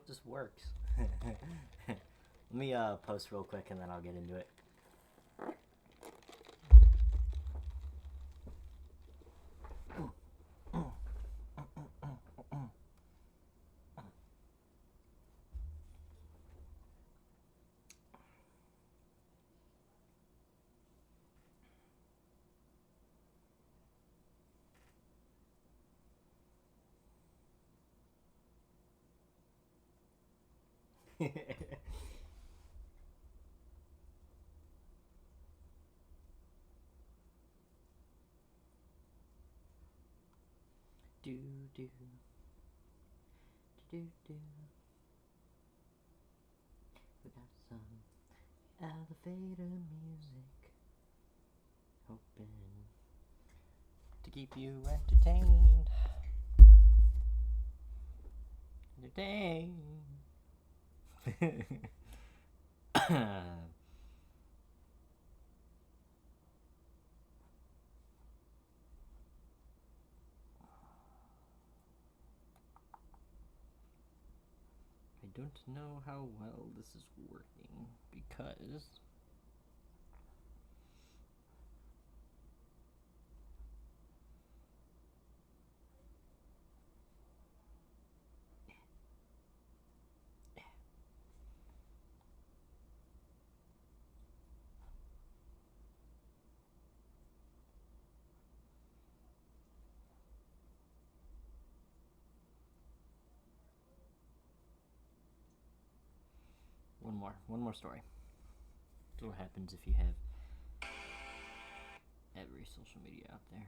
hope this works. Let me post real quick and then I'll get into it. do do do do. We got some elevator music, hoping to keep you entertained. Entertained. I don't know how well this is working because one more story. That's what happens if you have every social media out there.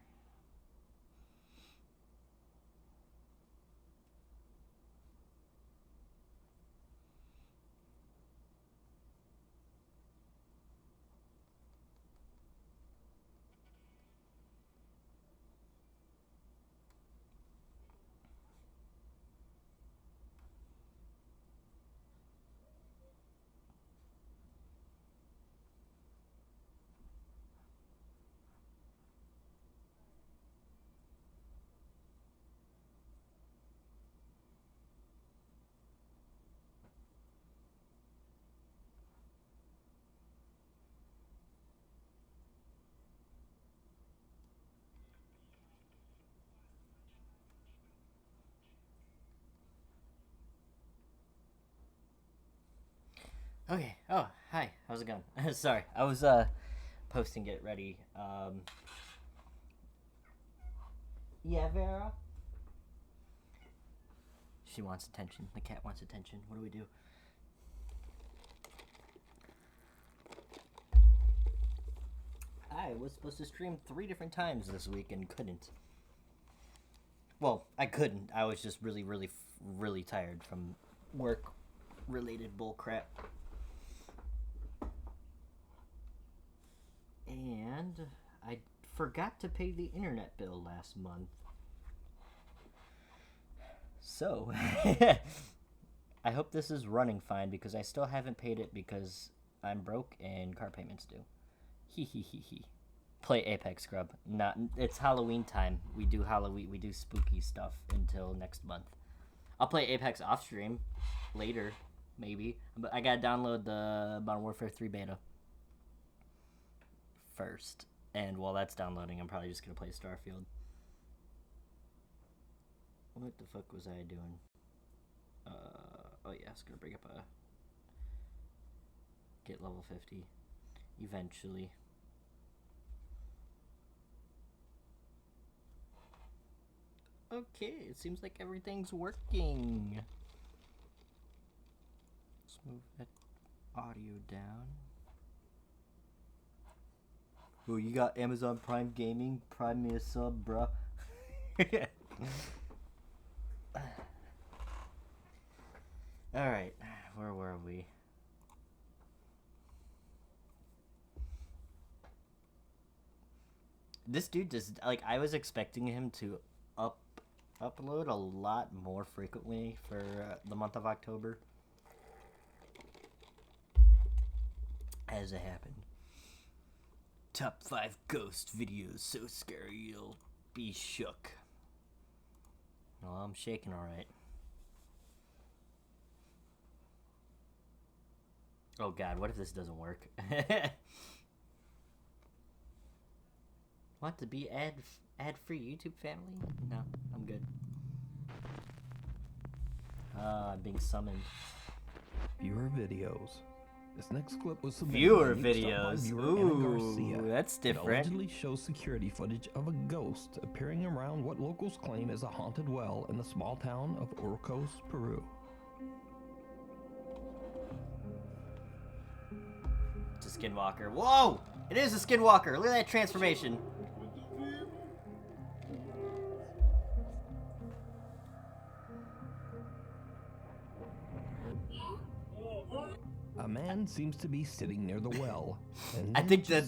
Okay. Oh, hi. How's it going? Sorry, I was posting Get Ready. Yeah, Vera. She wants attention. The cat wants attention. What do we do? I was supposed to stream 3 different times this week and couldn't. Well, I couldn't. I was just really tired from work-related bullcrap. And I forgot to pay the internet bill last month. So, I hope this is running fine because I still haven't paid it because I'm broke and car payments due. He. Play Apex Scrub. It's Halloween time. We do spooky stuff until next month. I'll play Apex off stream later, maybe. But I gotta download the Modern Warfare 3 beta first. And while that's downloading, I'm probably just gonna play Starfield. What the fuck was I doing? Oh yeah, I was gonna bring up a get level 50 eventually. Okay, it seems like everything's working. Let's move that audio down. Oh, you got Amazon Prime Gaming? Prime me a sub, bruh. Alright, where were we? This dude just, like, I was expecting him to upload a lot more frequently for the month of October. As it happened. Top 5 ghost videos so scary you'll be shook. Well, I'm shaking alright. Oh god, what if this doesn't work? Want to be ad-free YouTube family? No, I'm good. I'm being summoned. Viewer videos. This next clip was submitted Viewer by videos. viewer Anna Garcia. Ooh, that's It different. allegedly shows security footage of a ghost appearing around what locals claim is a haunted well in the small town of Urcos, Peru. It's a skinwalker. Whoa! It is a skinwalker. Look at that transformation. A man seems to be sitting near the well. And I think the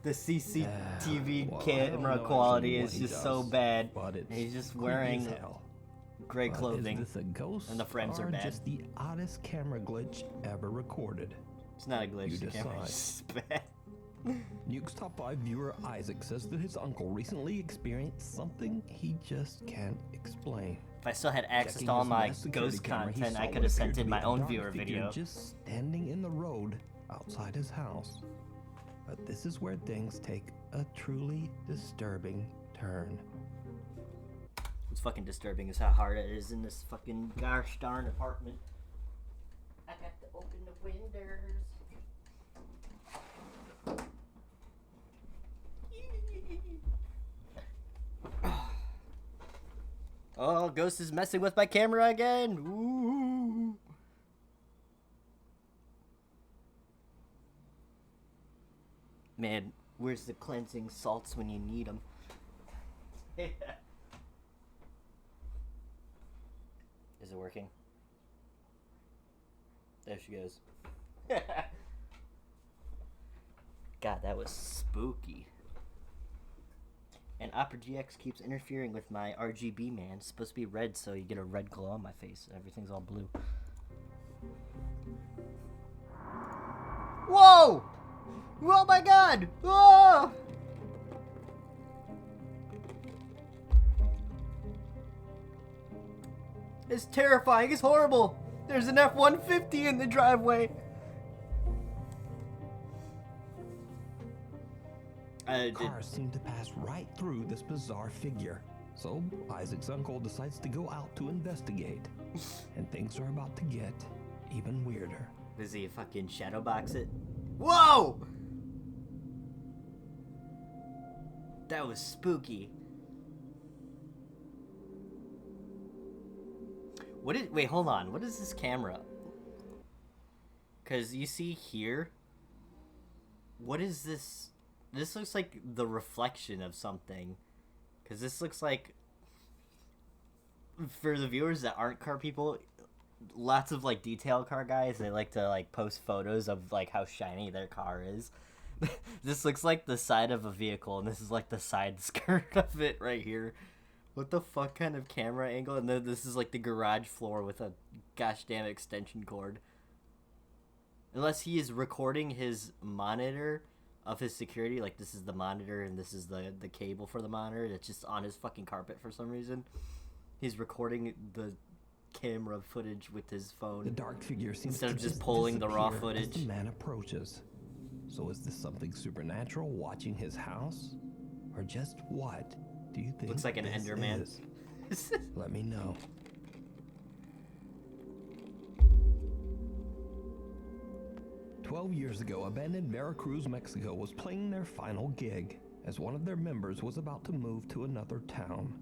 the CCTV well, I don't camera know quality actually is what he just so does, bad. but it's He's just creepy wearing as hell. gray But clothing. Is this a ghost and the frames are or bad. just the oddest camera glitch ever recorded? It's not a glitch. You The camera's decide. just bad. Nuke's Top 5 viewer Isaac says that his uncle recently experienced something he just can't explain. If I still had access Checking to all his my last security ghost camera, he content, saw I what could have appeared sent to in be my a own dark viewer figure video. just standing in the road outside his house. But this is where things take a truly disturbing turn. What's fucking disturbing is how hard it is in this fucking gosh darn apartment. I got to open the windows. Oh, Ghost is messing with my camera again. Ooh. Man, where's the cleansing salts when you need them? Is it working? There she goes. God, that was spooky. And Opera GX keeps interfering with my RGB, man. It's supposed to be red, so you get a red glow on my face. Everything's all blue. Whoa! Oh my god! Whoa! It's terrifying. It's horrible. There's an F-150 in the driveway. Cars seem to pass right through this bizarre figure. So Isaac's uncle decides to go out to investigate. And things are about to get even weirder. Does he fucking shadow box it? Whoa! That was spooky. Wait, hold on. What is this camera? Cause you see here. What is this? This looks like the reflection of something. Cause this looks like, for the viewers that aren't car people, lots of like detail car guys, they like to like post photos of like how shiny their car is. This looks like the side of a vehicle, and this is like the side skirt of it right here. What the fuck kind of camera angle? And then this is like the garage floor with a gosh damn extension cord. Unless he is recording his monitor of his security, like this is the monitor and this is the cable for the monitor that's just on his fucking carpet for some reason. He's recording the camera footage with his phone. The dark figure seems instead to of just pulling the raw disappear as footage. the man approaches. So is this something supernatural watching his house? Or just what do you think? Looks like an this Enderman. is? Let me know. "12 years ago, a band in Veracruz, Mexico was playing their final gig as one of their members was about to move to another town.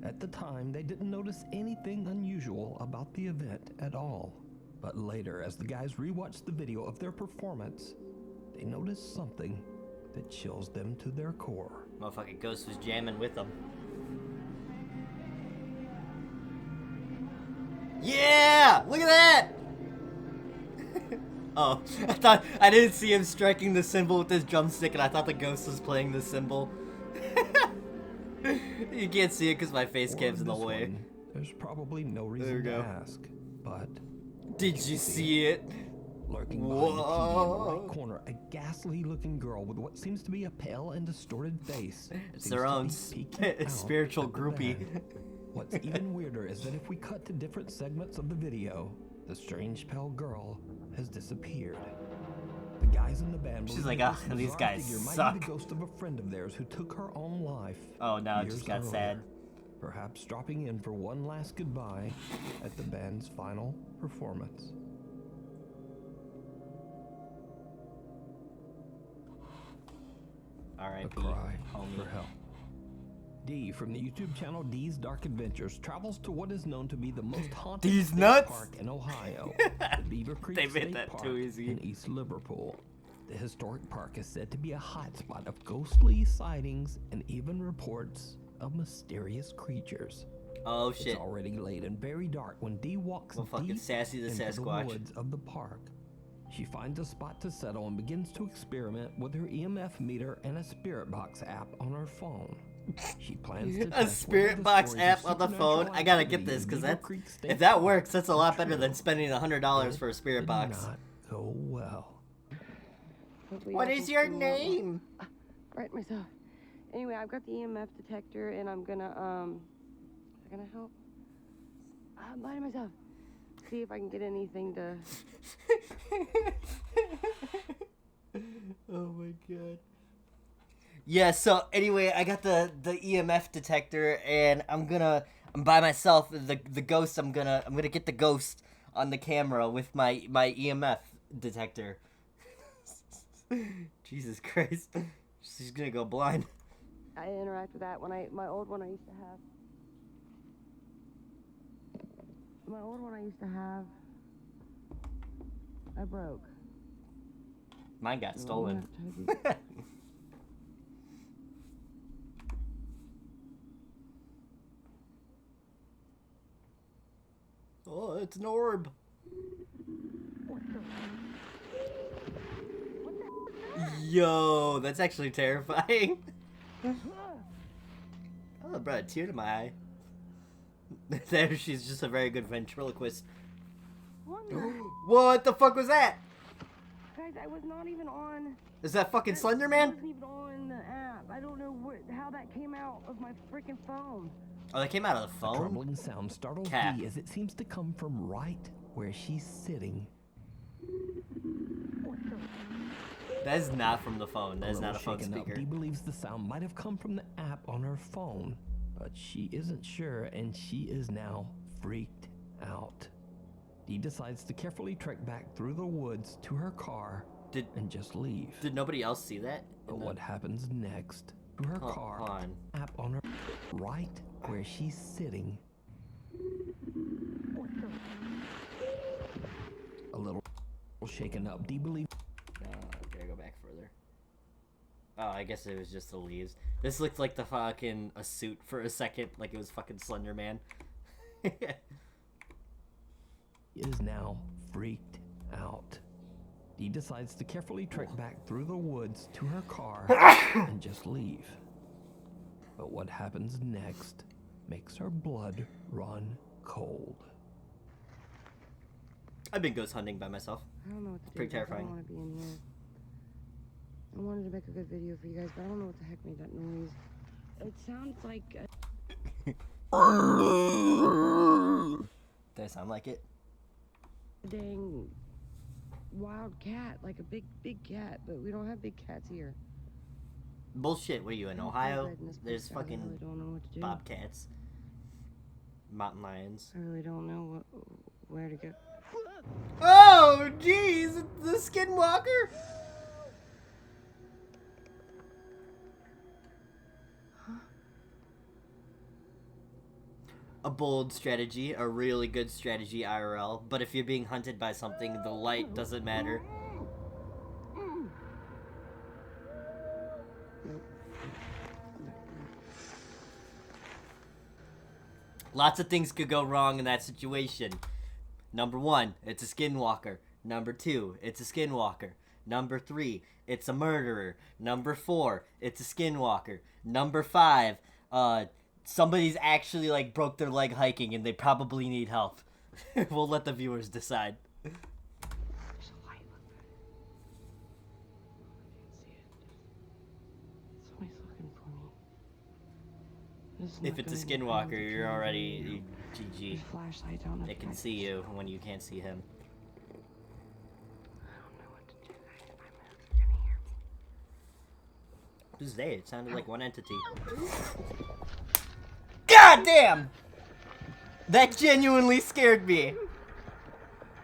At the time, they didn't notice anything unusual about the event at all. But later, as the guys rewatched the video of their performance, they noticed something that chills them to their core." Motherfucking Ghost was jamming with them. Yeah! Look at that! Oh, I didn't see him striking the cymbal with his drumstick, and I thought the Ghost was playing the cymbal. You can't see it because my face For cam's in the this way. one, there's probably no There we reason to go. ask, but Did you see it? lurking behind the TV in the Whoa. right corner, a ghastly-looking girl with what seems to be a pale and distorted face. It's seems their to own be peeking out spiritual at the groupie. band. What's even weirder is that if we cut to different segments of the video, The strange pale girl has disappeared. The guys in the band She's believe like, that "Ah, this these bizarre guys figure might suck." be the ghost of a friend of theirs who took her own life. Oh, now it years just got earlier. sad. Perhaps dropping in for one last goodbye at the band's final performance. A R.I.P. cry homie. for help. Dee from the YouTube channel Dee's Dark Adventures travels to what is known to be the most haunted Dee's state nuts? park in Ohio, the Beaver Creek They made State that Park too easy. in East Liverpool. The historic park is said to be a hotspot of ghostly sightings and even reports of mysterious creatures. Oh shit. It's already late and very dark when Dee walks Well, fucking deep Sassy the into Sasquatch. the woods of the park. She finds a spot to settle and begins to experiment with her EMF meter and a spirit box app on her phone. She plans to A test spirit whether the box stories app of on the supernatural phone. I gotta activity get this in because Beaver that Creek State if that Park works, that's a lot are better than true. spending $100 for a It spirit did box. not go well. What is your name? Right myself. Anyway, I've got the EMF detector, and I'm gonna help. I'm by myself. See if I can get anything to. Oh my god. Yeah, so anyway, I got the EMF detector and I'm by myself. The ghost, I'm gonna get the ghost on the camera with my EMF detector. Jesus Christ. She's gonna go blind. I interact with that when my old one I used to have. My old one I used to have. I broke. Mine got stolen. Oh, it's an orb. Yo, that's actually terrifying. Oh, bro, a tear to my eye. There, she's just a very good ventriloquist. What the fuck was that? Guys, I was not even on. Is that fucking Slender I Man? wasn't even on the app. I don't know how that came out of my freaking phone. Oh, that came out of the A phone? troubling sound startles Cap. Dee as it seems to come from right where she's sitting. That is not from the phone. That is little not a phone shaken up, speaker. Dee believes the sound might have come from the app on her phone, but she isn't sure and she is now freaked out. Dee decides to carefully trek back through the woods to her car and just leave. Did nobody else see that? But what happens next? To her car, hold on. app on her right where she's sitting. A little shaken up, Dee believes. Okay, go back further. Oh, I guess it was just the leaves. This looked like a suit for a second, like it was fucking Slender Man. Is now freaked out. Dee decides to carefully trek back through the woods to her car and just leave. But what happens next makes her blood run cold. I've been ghost hunting by myself. I don't know what to do. Pretty guys. terrifying. I don't want to be in here. I wanted to make a good video for you guys, but I don't know what the heck made that noise. It sounds like Did I sound like it? a dang wild cat, like a big cat, but we don't have big cats here. Bullshit. What are you in I don't feel Ohio? good in this There's place, guys. I fucking really don't know what to do. bobcats, mountain lions. I really don't know where to go. Oh, jeez, the skinwalker. A bold strategy, a really good strategy IRL, but if you're being hunted by something, the light doesn't matter. Lots of things could go wrong in that situation. Number 1, it's a skinwalker. Number 2, it's a skinwalker. Number 3, it's a murderer. Number 4, it's a skinwalker. Number 5, somebody's actually like broke their leg hiking and they probably need help. We'll let the viewers decide. There's a light. Look. I can't see it. Somebody's looking for me. This is If not it's a gonna be fun skinwalker, to you're try. already GG. Flashlight don't It can affect see you when you can't see him. I don't know what to do, guys. If I move, they're gonna hear me. Who's they? It sounded like one entity. God damn! That genuinely scared me.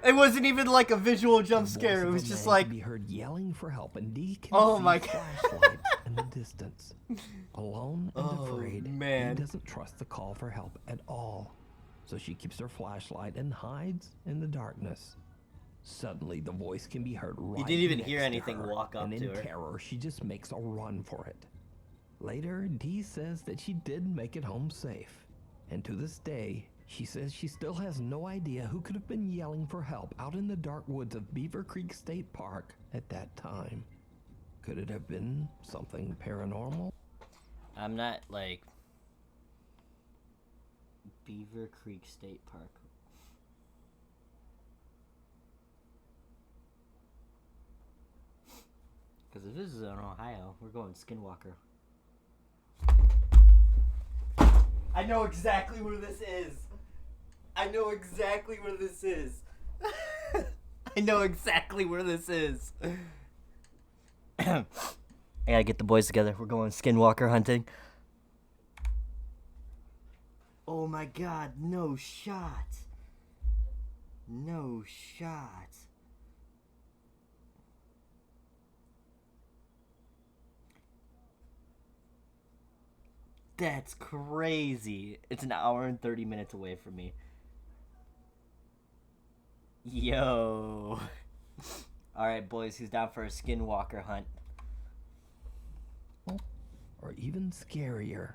It wasn't even like a visual jump scare. It was just like, be heard yelling for help, and Dee can oh see my God. flashlights in the distance. Alone and Oh, afraid, man. Dee doesn't trust the call for help at all. So she keeps her flashlight and hides in the darkness. Suddenly, the voice can be heard right didn't even next hear to anything her, walk up and to in her. terror, she just makes a run for it. Later, Dee says that she did make it home safe. And to this day, she says she still has no idea who could have been yelling for help out in the dark woods of Beaver Creek State Park at that time. Could it have been something paranormal? I'm not like Beaver Creek State Park. Because if this is in Ohio, we're going Skinwalker. I know exactly where this is. I know exactly where this is. I know exactly where this is. I gotta get the boys together. We're going Skinwalker hunting. Oh my god, no shot. No shot. That's crazy. It's an hour and 30 minutes away from me. Yo. Alright, boys, who's down for a Skinwalker hunt? Or even scarier,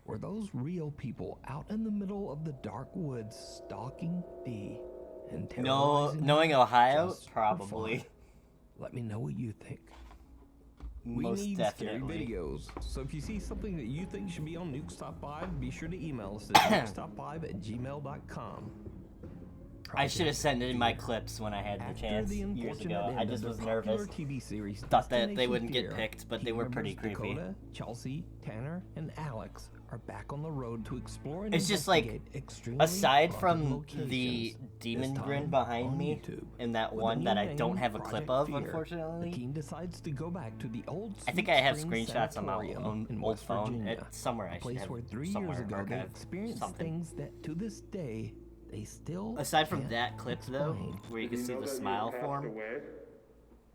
were those real people out in the middle of the dark woods stalking Dee and No, terrorizing knowing her Ohio, just for probably. fun? Let me know what you think. We Most need definitely. scary videos, so if you see something that you think should be on Nuke's Top 5, be sure to email us at nukestop5@gmail.com. I should have sent in my clips when I had the After chance the years unfortunate ago. end I of just their was popular nervous. TV series, Thought that they Destination wouldn't get Fear, picked, but they team were pretty members creepy. Dakota, Chelsea, Tanner, and Alex are back on the road to explore and It's just like, investigate extremely aside haunted from locations, the demon this grin time behind on me, YouTube. and that With a one new that I don't name, have a clip Project of, Fear, unfortunately. The team decides to go back to the old I think Sweet I have Spring screenshots on my Sanatorium in old West phone. Virginia, It's somewhere I a should place have where 3 somewhere years ago they archived experienced something. things that to this day they still Aside from can't that clip, though, explain. where you can see the smile form,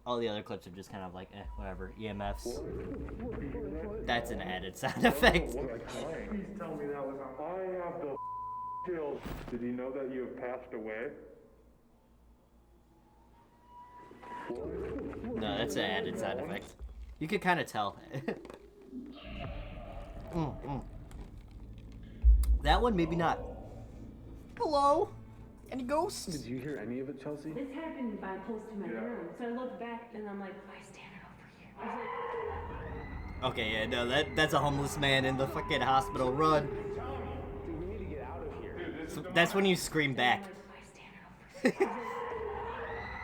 all the other clips are just kind of like, whatever, EMFs. That's an added sound effect. Please tell me that was on. I have the chills. Did you know that you have passed away? No, that's an added sound effect. You could kind of tell. That one, maybe not. Hello? Any ghosts? Did you hear any of it, Chelsea? This happened by close to my room, so I looked back and I'm like, I stand over here. I was Okay, yeah, no, that's a homeless man in the fucking hospital. Run. Dude, we need to get out of here. So that's when you scream back. like, I stand over here.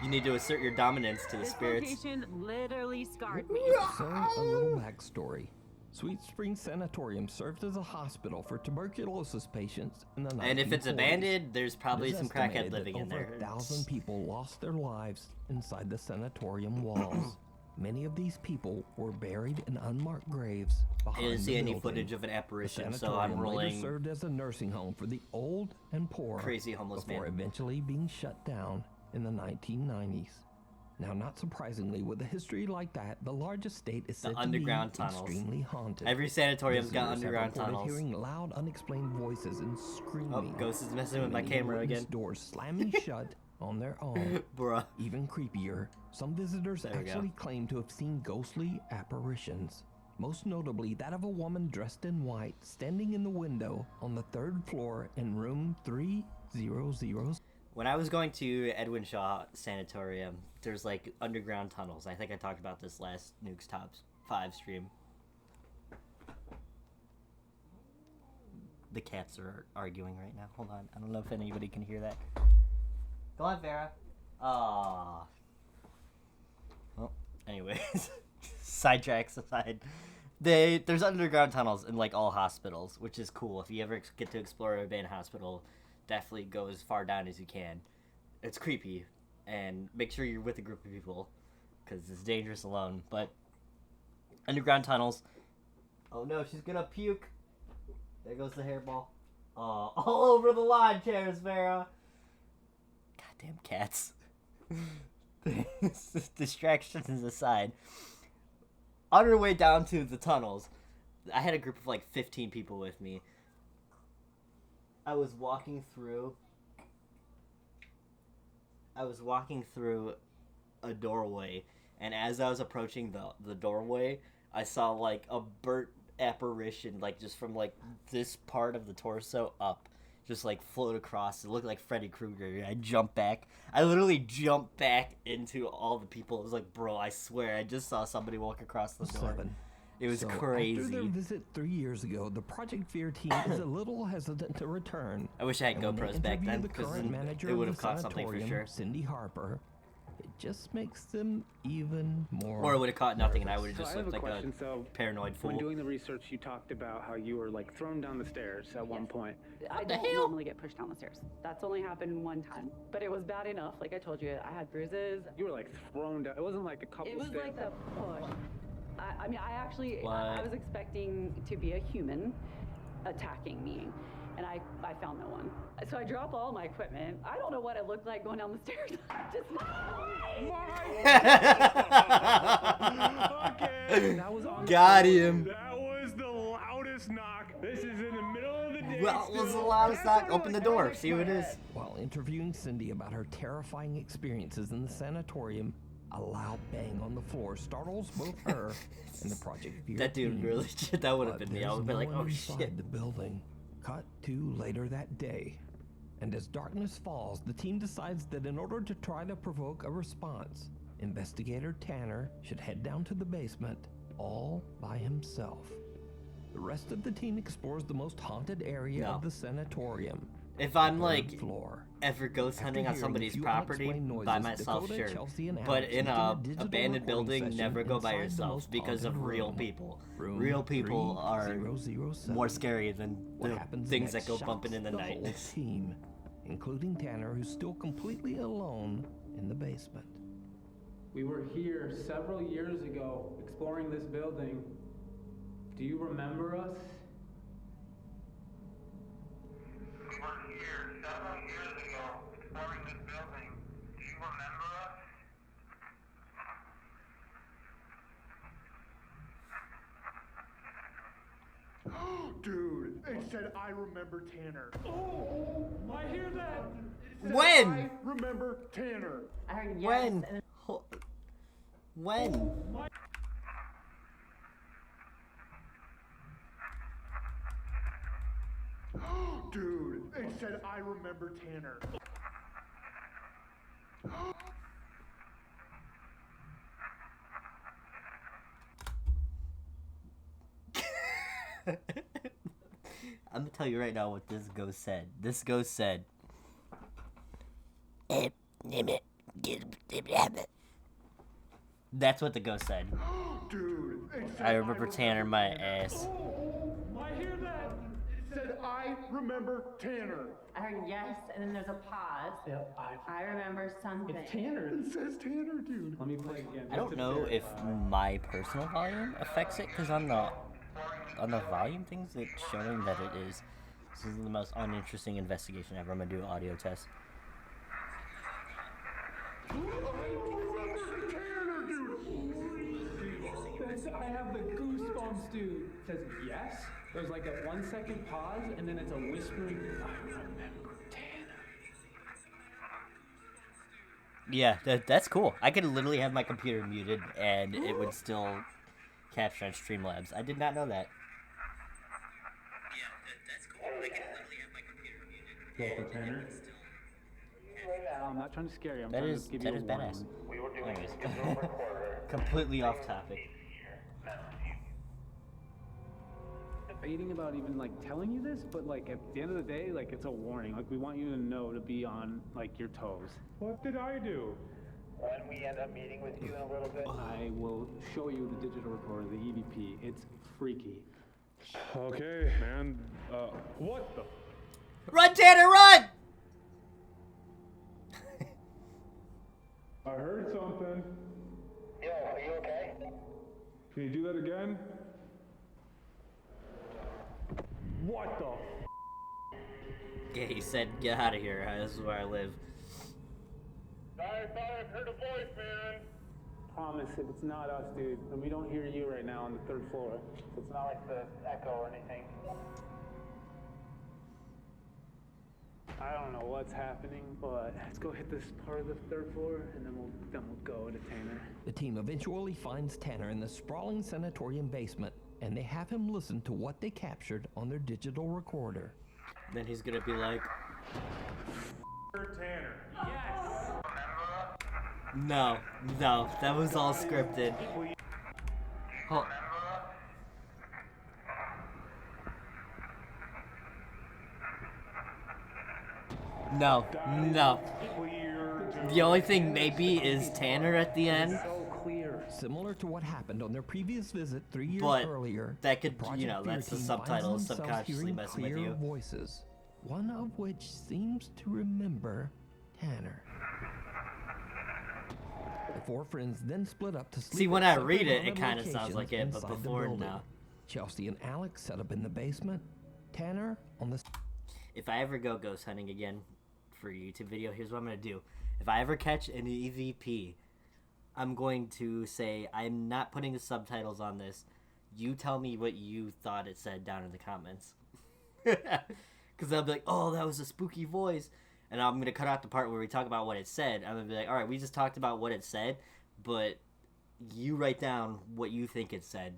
You need to assert your dominance to the This spirits. location literally scarred me. So, a little backstory. Sweet Spring Sanatorium served as a hospital for tuberculosis patients in the 1940s. And if it's abandoned, there's probably It is some crackhead estimated living that in there. Over 1,000 people lost their lives inside the sanatorium walls. Many of these people were buried in unmarked graves I behind didn't the see any building. footage of an The apparition, so I'm sanatorium later rolling served as a nursing home for the old and poor, crazy homeless before man. eventually being shut down in the 1990s. Now, not surprisingly, with a history like that, the largest state is The said underground to be tunnels. extremely haunted. Every sanatorium's got Visitors have underground reported tunnels. hearing loud, unexplained voices and screaming. Oh, Ghost is messing with my Many camera witnessed again. Doors slamming shut on their own. Bruh. Even creepier, some visitors There we go. actually claim to have seen ghostly apparitions. Most notably, that of a woman dressed in white standing in the window on the 3rd floor in room 300. When I was going to Edwin Shaw Sanatorium, there's like underground tunnels. I think I talked about this last Nuke's Top 5 stream. The cats are arguing right now. Hold on. I don't know if anybody can hear that. Go on, Vera. Aww. Well, anyways. Sidetracks aside. There's underground tunnels in like all hospitals, which is cool. If you ever get to explore a abandoned hospital, definitely go as far down as you can. It's creepy, and make sure you're with a group of people, because it's dangerous alone. But underground tunnels. Oh no, she's gonna puke. There goes the hairball. All over the lawn chairs, Vera. Goddamn cats. Distractions aside. On our way down to the tunnels, I had a group of like 15 people with me. I was walking through a doorway, and as I was approaching the doorway, I saw like a burnt apparition, like just from like this part of the torso up, just like float across. It looked like Freddy Krueger, and I jumped back. I literally jumped back into all the people. It was like, bro, I swear, I just saw somebody walk across the door. 7. It was So, crazy. After their visit 3 years ago, the Project Fear team is a little hesitant to return. I wish I had And when they GoPros back interview then, the because current manager it of would the have caught something for sanatorium, sure. Cindy Harper, it just makes them even more. Or it would have caught nothing, and I would have So just I have looked a like question. a So paranoid fool. when doing the research, you talked about how you were like thrown down the stairs at one point. I don't normally get pushed down the stairs. That's only happened one time. But it was bad enough. Like I told you, I had bruises. You were like thrown down. It wasn't like a couple It was stairs. like the push. I mean, I actually, What? I was expecting to be a human attacking me. And I found no one. So I drop all my equipment. I don't know what it looked like going down the stairs. Just Okay. That was on Got him. That was the loudest knock. This is in the middle of the day. Well, was the still. loudest knock? That's Open the like door. Alex See who it my is. head. While interviewing Cindy about her terrifying experiences in the sanatorium, a loud bang on the floor startles both her and the Project Fear That dude team. really, that would have But been me. I there's would have been no like, one oh inside shit. the building. Cut to later that day. And as darkness falls, the team decides that in order to try to provoke a response, investigator Tanner should head down to the basement all by himself. The rest of the team explores the most haunted area No. of the sanatorium. If I'm the like third floor. ever ghost After hunting on hearing somebody's a few property unexplained by noises, myself, Dakota, sure. Chelsea, and But Alex in begin a digital abandoned recording building, session never go by inside the yourself most because of haunted real room. people. Room Real people are 3007. more scary than What the happens things next that go shocks bumping in the the night. whole team, including Tanner, who's still completely alone in the basement. We were here several years ago exploring this building. Do you remember us? We were here several years ago exploring this building. Do you remember us? Dude, it said I remember Tanner. Oh, I hear that. It said, When? I remember Tanner. I heard yes. When? And then When? Dude, it said I remember Tanner. I'm gonna tell you right now what this ghost said. This ghost said, that's what the ghost said. Dude, it said I remember Tanner my ass. Oh, I hear that. It said I remember Tanner. I heard yes, and then there's a pause. Yep, I remember something. It's Tanner. It says Tanner, dude. Let me play again. I don't know if my personal volume affects it, because on the volume things, it's showing that it is. This is the most uninteresting investigation ever. I'm gonna do an audio test. I have the goosebumps, dude. It says yes. There's like a 1 second pause, and then it's a whispering. I remember Tanner. Yeah, that's cool. I could literally have my computer muted and it would still capture on Streamlabs. I did not know that. Yeah, that's cool. I could literally have my computer muted. Tanner? I'm not trying to scare you. I'm That trying is to give you a badass. warning. We were doing Anyways, a Zoom recorder. completely off topic. Debating about even like telling you this, but like at the end of the day, like it's a warning. Like we want you to know to be on like your toes. What did I do? When we end up meeting with you in a little bit. I will show you the digital recorder, the EVP. It's freaky. Okay, man. What the? Run, Tanner, run! Can you do that again? What the? Yeah, he said, get out of here. This is where I live. I thought I heard a voice, man. Promise, if it's not us, dude, and we don't hear you right now on the 3rd floor. So it's not like the echo or anything. I don't know what's happening, but let's go hit this part of the 3rd floor, and then we'll go to Tanner. The team eventually finds Tanner in the sprawling sanatorium basement, and they have him listen to what they captured on their digital recorder. Then he's gonna be like, Tanner. no, that was all scripted. Hold. No. The only thing maybe is Tanner at the end. So clear. Similar to what happened on their previous visit 3 years But earlier, that could, the you know, Project that's the Fear team finds subtitles themselves subconsciously hearing messing with clear you. voices, one of which seems to remember Tanner. The four friends then split up to sleep. See, when at I separate read it, it haunted kind of sounds like locations it, but inside the before, building. no. Chelsea and Alex set up in the basement. Tanner on the If I ever go ghost hunting again for a YouTube video, here's what I'm gonna do. If I ever catch an EVP, I'm going to say, I'm not putting the subtitles on this. You tell me what you thought it said down in the comments. Because I'll be like, oh, that was a spooky voice. And I'm going to cut out the part where we talk about what it said. I'm going to be like, all right, we just talked about what it said, but you write down what you think it said.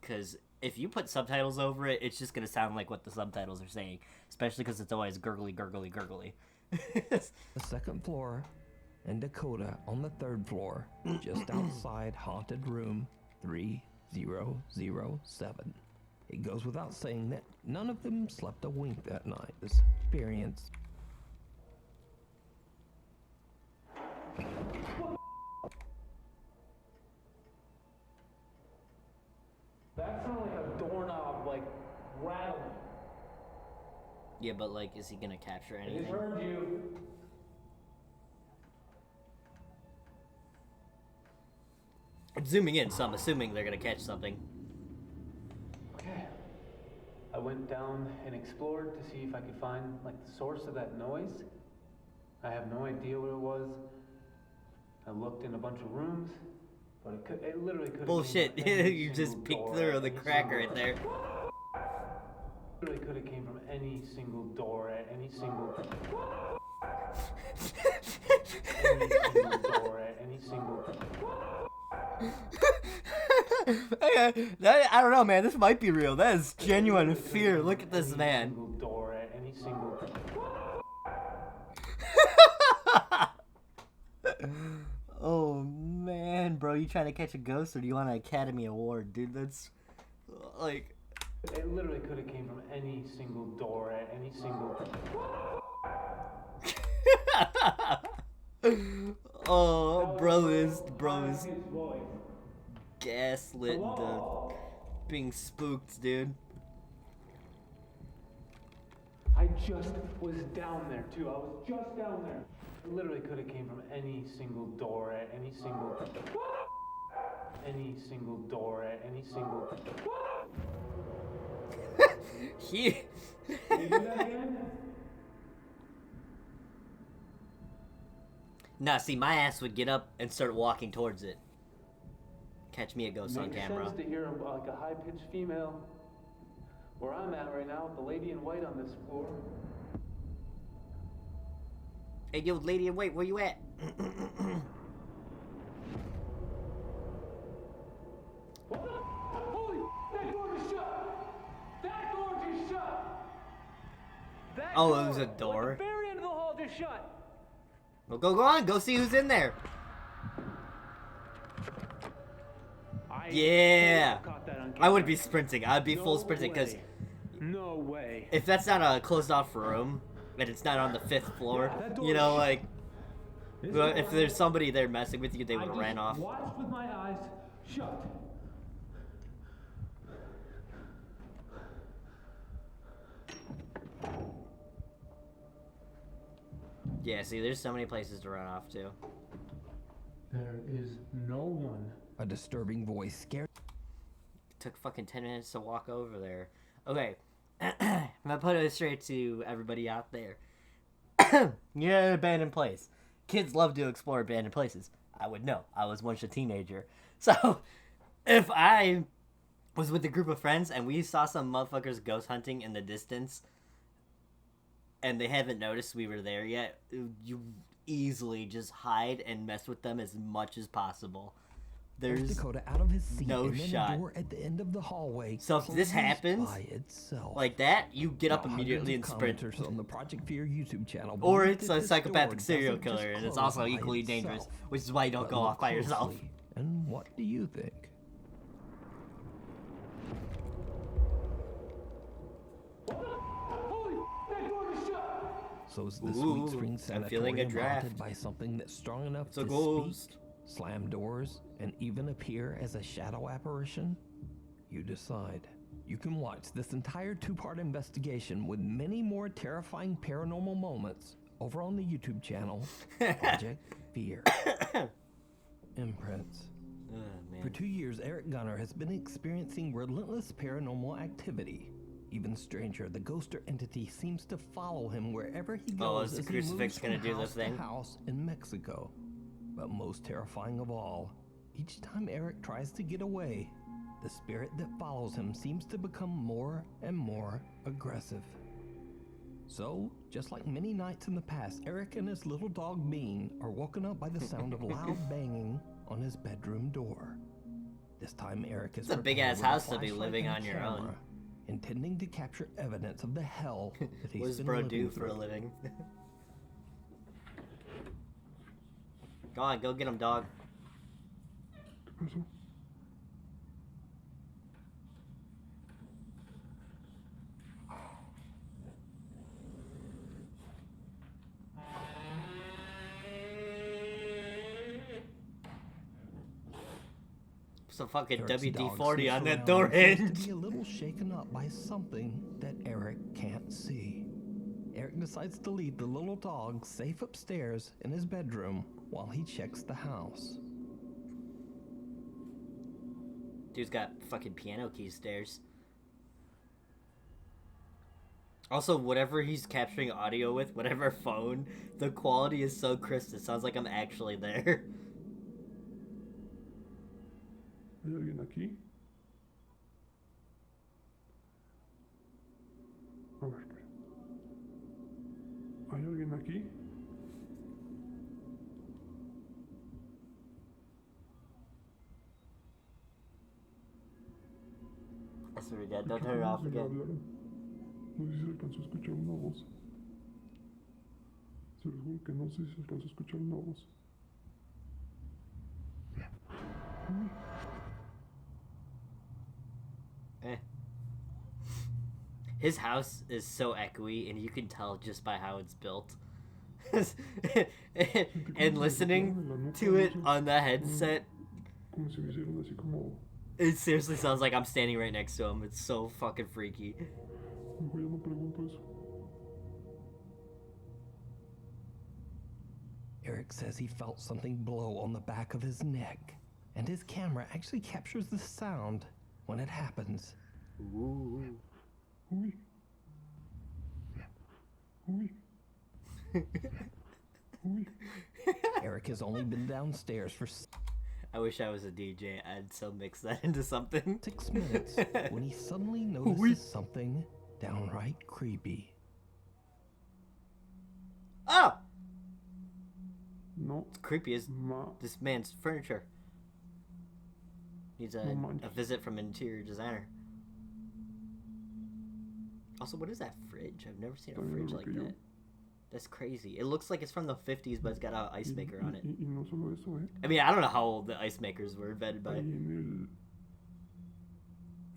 Because if you put subtitles over it, it's just going to sound like what the subtitles are saying. Especially because it's always gurgly, gurgly, gurgly. the second floor, and Dakota on the 3rd floor, just outside haunted room 3007. It goes without saying that none of them slept a wink that night. This experience. That sounded like a doorknob, like, rattling. Yeah, but, like, is he going to capture I anything? just heard you. I'm zooming in, so I'm assuming they're going to catch something. Okay. I went down and explored to see if I could find, like, the source of that noise. I have no idea what it was. I looked in a bunch of rooms, but it literally could have Bullshit. came from any You just single peeked door through at the any crack single- right there. Literally could have came from any single door at any single door at any single I don't know, man. This might be real. That is genuine fear. Look at this man. single door at any single Oh man, bro, you trying to catch a ghost or do you want an Academy Award, dude? That's like. It literally could have came from any single door at any single Oh, bro is voice. gaslit into being spooked, dude. I just was down there too. I was just down there. It literally could have came from any single door at any single door at any single He. Can you do that again? Nah, see, my ass would get up and start walking towards it. Catch me a ghost on Makes camera. sense to hear like a high-pitched female. Where I'm at right now, the lady in white on this floor. Hey, yo, lady in white, where you at? What the? Holy! That door just shut! That door just shut! That Oh, door, it was a like door? the very end of the hall just shut. Well, go on, go see who's in there. Yeah. Caught that on I would camera. be sprinting. I'd be full No sprinting because way. No way. if that's not a closed off room and it's not on the 5th floor, Yeah, that door you know, is- like, if there's somebody there messing with you, they I would have just ran off. watched with my eyes shut. Yeah, see, there's so many places to run off to. There is no one. A disturbing voice scared took fucking 10 minutes to walk over there. Okay. I'm gonna put it straight to everybody out there. You're in an abandoned place. Kids love to explore abandoned places. I would know. I was once a teenager. So, if I was with a group of friends and we saw some motherfuckers ghost hunting in the distance and they haven't noticed we were there yet, you easily just hide and mess with them as much as possible. There's Dakota out of his seat no and then shot. A door at the end of the hallway. So if this closes happens, by itself. like that, you get up Now, immediately and hundreds sprint. of commenters on the Project Fear YouTube channel. Or believe it's that a this psychopathic door serial doesn't just killer, and it's close also by equally dangerous, itself. which is why you don't But go look off by yourself. closely, And what do you think? Holy, that door is shut! So is the Ooh, Sweet Spring I'm feeling a Sanatorium draft. haunted by something that's strong enough It's a to ghost. speak, slam doors, and even appear as a shadow apparition? You decide. You can watch this entire two-part investigation with many more terrifying paranormal moments over on the YouTube channel, Project Fear. Imprints. Oh, For man. 2 years, Eric Gunner has been experiencing relentless paranormal activity. Even stranger, the ghost or entity seems to follow him wherever he goes. Oh, is the as he crucifix moves gonna from do the house to thing? house in Mexico. But most terrifying of all, each time Eric tries to get away, the spirit that follows him seems to become more and more aggressive. So, just like many nights in the past, Eric and his little dog Bean are woken up by the sound of loud banging on his bedroom door. This time Eric is It's a big prepared ass with a house to be flashlight living and on your camera, own. intending to capture evidence of the hell that he's What does been bro living do for a through. living? Go on, go get him, dog. Some fucking Eric's dog WD-40 sniffs on that around door and seems hinge. to be a little shaken up by something that Eric can't see. Eric decides to leave the little dog safe upstairs in his bedroom while he checks the house. Dude's got fucking piano keys stairs. Also, whatever he's capturing audio with, whatever phone, the quality is so crisp, it sounds like I'm actually there. ¿Hay alguien aquí? A ver, espera. ¿Hay alguien aquí? That's what we got. Don't turn it off Si me again. hablaron. No sé si se alcanzó a escuchar una voz. Se los juro que no sé si se alcanzó a escuchar una voz. Uy, Eh. His house is so echoey, and you can tell just by how it's built. And listening to it on the headset, como si me hicieron así como. it seriously sounds like I'm standing right next to him. It's so fucking freaky. Mejor ya no pregunto eso. Eric says he felt something blow on the back of his neck, and his camera actually captures the sound when it happens. Ooh. Uy. Uy. Uy. Eric has only been downstairs for I wish I was a DJ. I'd so mix that into something. 6 minutes when he suddenly notices something downright creepy. Oh! No. It's creepy as Ma. this man's furniture. Needs No a manches. visit from an interior designer. Also, what is that fridge? I've never seen a También fridge lo like que yo. that. That's crazy. It looks like it's from the 50s, but it's got an ice maker on it. Y no solo eso, I mean, I don't know how old the ice makers were invented by. Ahí en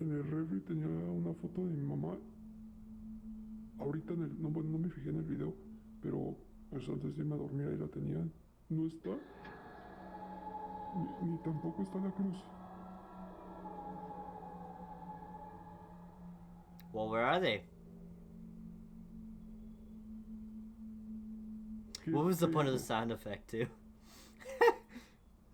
el refri tenía una foto de mi mamá. Ahorita en el, no, bueno, no me fijé en el video, pero pues antes de irme a dormir ahí la tenía. No está. Ni tampoco está la cruz. Well, where are they? Qué What was the point of the feo. sound effect, too?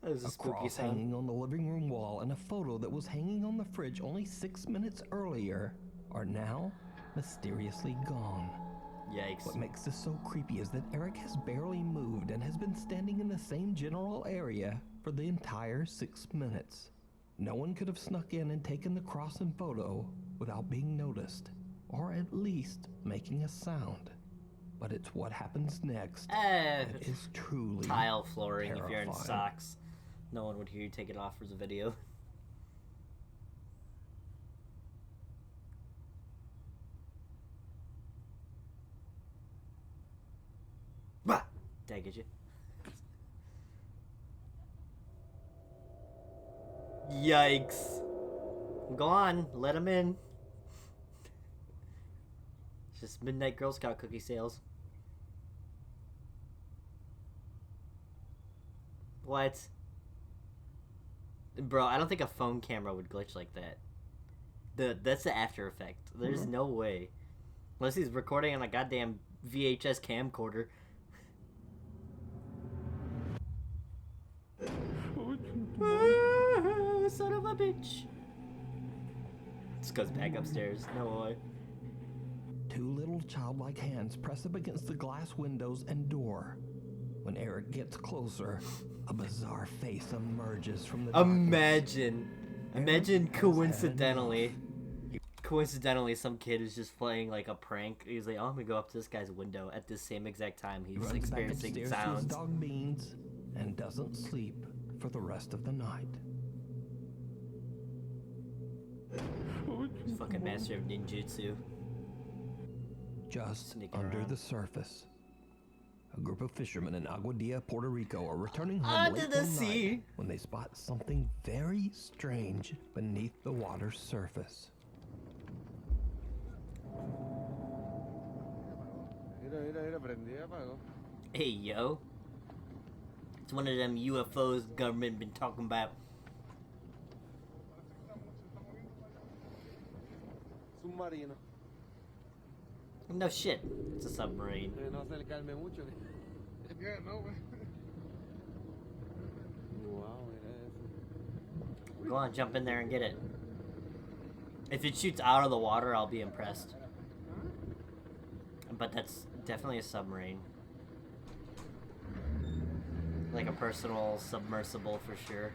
That was a A spooky cross sound. hanging on the living room wall and a photo that was hanging on the fridge only 6 minutes earlier are now mysteriously gone. Yikes. What makes this so creepy is that Eric has barely moved and has been standing in the same general area for the entire 6 minutes. No one could have snuck in and taken the cross and photo without being noticed, or at least making a sound. But it's what happens next that is truly Tile flooring if you're in terrifying. socks. No one would hear you take it off as a video. Bah! Did I get you? Yikes. Go on, let him in. It's just midnight Girl Scout cookie sales. What? Bro, I don't think a phone camera would glitch like that. That's the after effect. There's no way. Unless he's recording on a goddamn VHS camcorder. Son of a bitch. Just goes back upstairs. No way. Two little childlike hands press up against the glass windows and door. When Eric gets closer, a bizarre face emerges from the darkness. Imagine coincidentally some kid is just playing like a prank. He's like, oh, I'm gonna go up to this guy's window at this same exact time. He He's runs back experiencing upstairs to his sounds. dog Beans and doesn't sleep for the rest of the night. Fucking master of ninjutsu. Just Sneaking under around. the surface, a group of fishermen in Aguadilla, Puerto Rico are returning home Under late the one sea. night when they spot something very strange beneath the water's surface. Hey yo. It's one of them UFOs the government been talking about. Submarino. No shit. It's a submarine. No acercarme mucho. Yeah, no, güey. Wow, mira eso. Go on, jump in there and get it. If it shoots out of the water, I'll be impressed. But that's definitely a submarine. Like a personal submersible for sure.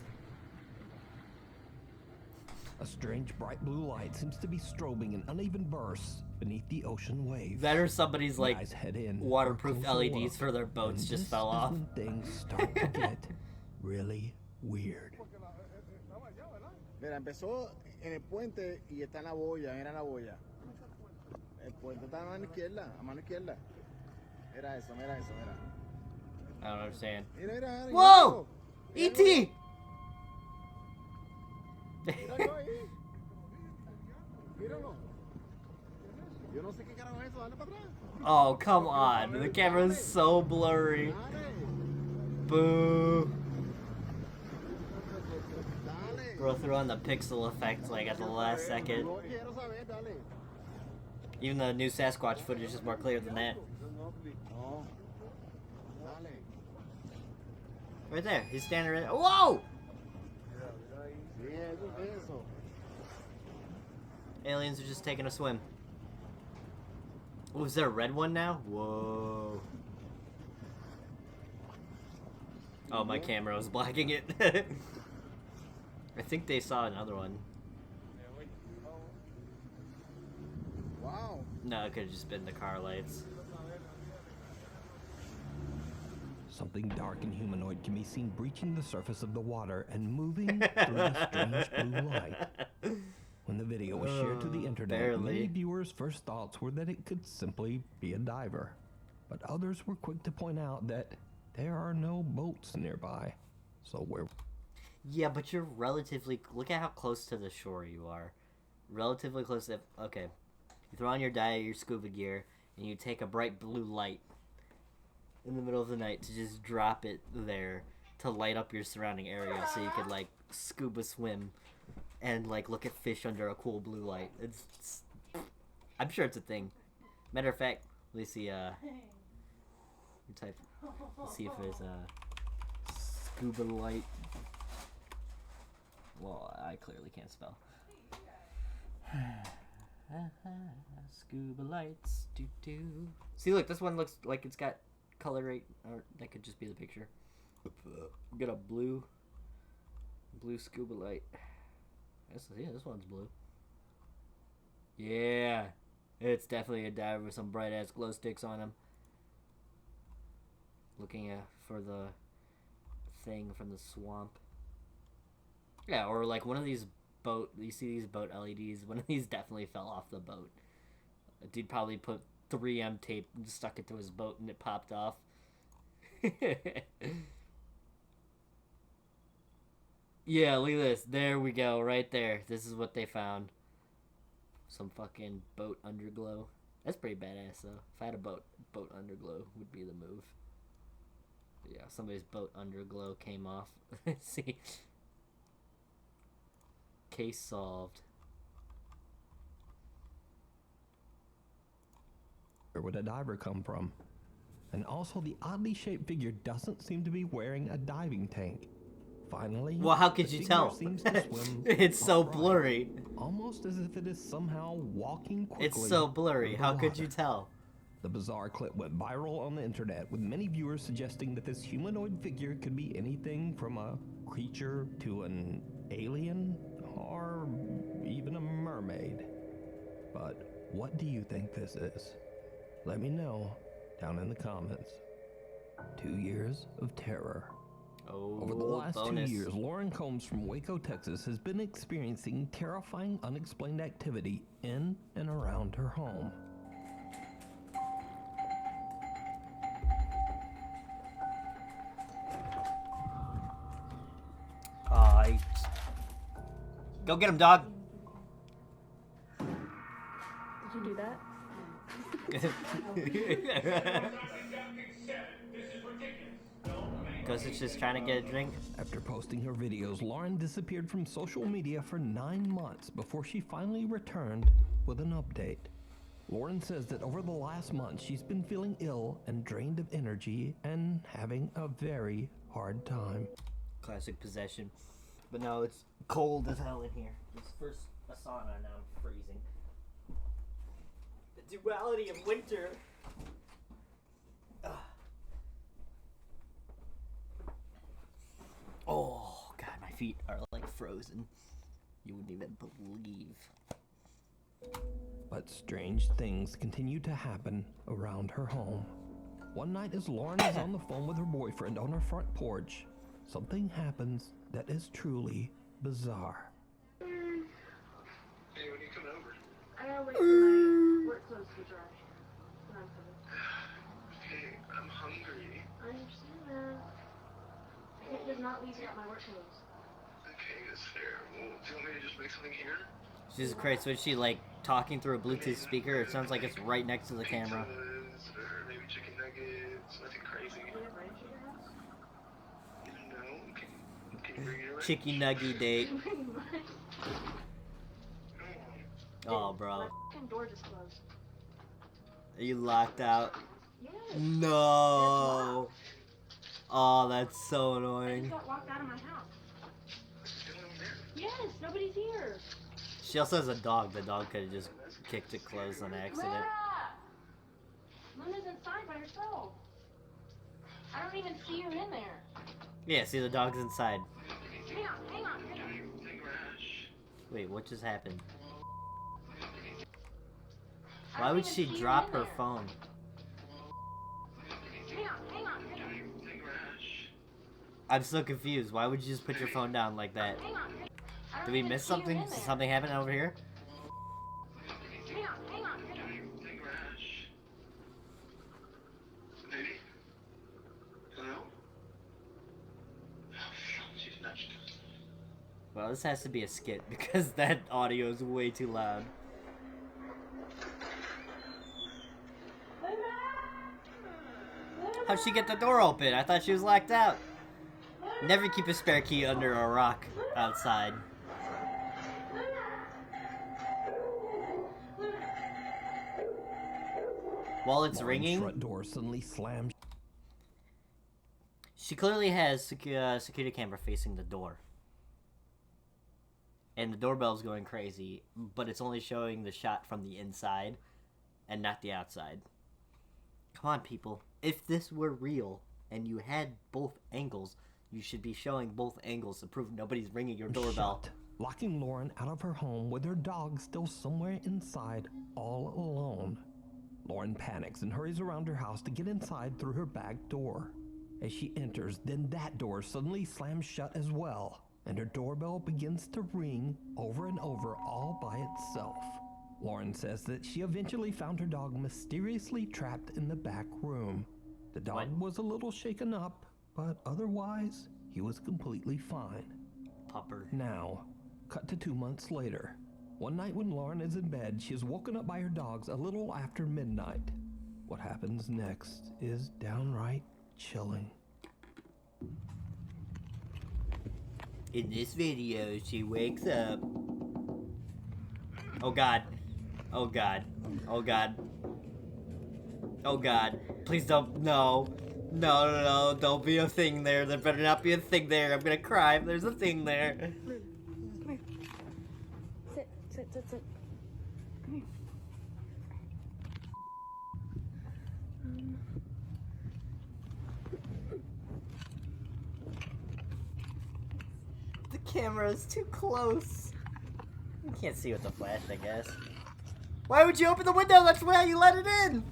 A strange bright blue light seems to be strobing in uneven bursts beneath the ocean waves. That or somebody's The like guys head in for a waterproof closer LEDs look, for their boats and just this fell is off. when things start to get really weird. Mira, empezó en el puente y está en la boya, era la boya. El puente está a mano izquierda, a mano izquierda. Mira eso, mira eso, mira. I don't understand. Mira, mira, mira. Whoa! Míralo. E.T. Míralo ahí. Míralo. Yo no sé qué carajo es eso, dale para atrás. Oh, come on. The camera's so blurry. Dale. Boo. Dale. Bro threw on the pixel effect like at the last second. No quiero saber, dale. Even the new Sasquatch footage is more clear than that. No. Dale. Right there. He's standing right there. Whoa! Sí, eso es eso. Aliens are just taking a swim. Oh, is there a red one now? Whoa. Oh, my camera was blocking it. I think they saw another one. Wow. No, it could have just been the car lights. Something dark and humanoid can be seen breaching the surface of the water and moving through the strange blue light. When the video was shared to the internet, barely. many viewers' first thoughts were that it could simply be a diver. But others were quick to point out that there are no boats nearby. So where... Yeah, but you're relatively... Look at how close to the shore you are. Relatively close to... Okay. You throw on your dive, your scuba gear, and you take a bright blue light in the middle of the night to just drop it there to light up your surrounding area so you could, like, scuba swim and, like, look at fish under a cool blue light. It's I'm sure it's a thing. Matter of fact, let me see, let's see if there's a scuba light Well, I clearly can't spell. Scuba lights. Doo doo. See, look, this one looks like it's got color right, or that could just be the picture. Get a blue scuba light. Yeah, this one's blue. Yeah, it's definitely a diver with some bright ass glow sticks on him. Looking for the thing from the swamp. Yeah, or like one of these boat. You see these boat LEDs? One of these definitely fell off the boat. A dude probably put 3M tape and stuck it to his boat and it popped off. Yeah, look at this. There we go, right there. This is what they found. Some fucking boat underglow. That's pretty badass, though. If I had a boat underglow would be the move. But yeah, somebody's boat underglow came off. See? Case solved. Where would a diver come from? And also, the oddly shaped figure doesn't seem to be wearing a diving tank. Finally, well, how could the you figure tell? seems to swim It's so upright, blurry. almost as if it is somehow walking quickly. It's so blurry. through the How could you water. tell? The bizarre clip went viral on the internet, with many viewers suggesting that this humanoid figure could be anything from a creature to an alien or even a mermaid. But what do you think this is? Let me know down in the comments. 2 years of terror. Oh, Over the last bonus. 2 years, Lauren Combs from Waco, Texas has been experiencing terrifying unexplained activity in and around her home. Go get him, dog. Did you do that? Because it's just trying to get a drink. After posting her videos, Lauren disappeared from social media for 9 months before she finally returned with an update. Lauren says that over the last month, she's been feeling ill and drained of energy and having a very hard time. Classic possession. But no, it's cold as hell in here. It's first a sauna, now I'm freezing. The duality of winter. Ugh. Oh, God, my feet are like frozen. You wouldn't even believe. But strange things continue to happen around her home. One night as Lauren is on the phone with her boyfriend on her front porch, something happens that is truly bizarre. Hey, when you coming over? I gotta wait for my work clothes to dry. Then I'm coming. Okay, I'm hungry. I understand that. I can't just not leave without my work clothes. Okay, that's fair. Well, do you want me to just make something here? Jesus Christ, was she like talking through a Bluetooth speaker? It sounds like it's right next to the camera. Pizzas, or maybe chicken nuggets, nothing crazy. Do you have ranch at your house? No, can you bring it around? Chicky nuggy date. Pretty much. Oh, bro. My fucking door just closed. Are you locked out? Yes. No. Oh, that's so I annoying. just got locked out of my house. Yes, nobody's here. She also has a dog. The dog could have just kicked it closed on accident. Luna's inside by herself. I don't even see her in there. Yeah, see, the dog's inside. Hang on. Wait, what just happened? I Why don't would even she see drop in her there. phone? Hang on. I'm so confused. Why would you just put your phone down like that? Hang on. I don't Did we even miss see her something? in Did there. something happen over here? Hang on. Lady? Hello? Oh, she's nuts. Well, this has to be a skit because that audio is way too loud. How'd she get the door open? I thought she was locked out. Never keep a spare key under a rock outside. While it's Lauren's ringing, front door suddenly slams. she clearly has security camera facing the door. and the doorbell's going crazy, but it's only showing the shot from the inside and not the outside. Come on, people. If this were real and you had both angles, you should be showing both angles to prove nobody's ringing your doorbell. Shut, locking Lauren out of her home with her dog still somewhere inside, all alone. Lauren panics and hurries around her house to get inside through her back door. As she enters, then that door suddenly slams shut as well, and her doorbell begins to ring over and over all by itself. Lauren says that she eventually found her dog mysteriously trapped in the back room. The dog was a little shaken up, but otherwise, he was completely fine. Pupper. Now, cut to 2 months later. One night when Lauren is in bed, she is woken up by her dogs a little after midnight. What happens next is downright chilling. In this video, she wakes up. Oh god. Oh god. Oh god. Oh god. Please don't. No. No, no, no. Don't be a thing there. There better not be a thing there. I'm gonna cry if there's a thing there. Come here. Sit, sit, sit, sit. Come here. The camera is too close. You can't see with the flash, I guess. Why would you open the window? That's why you let it in.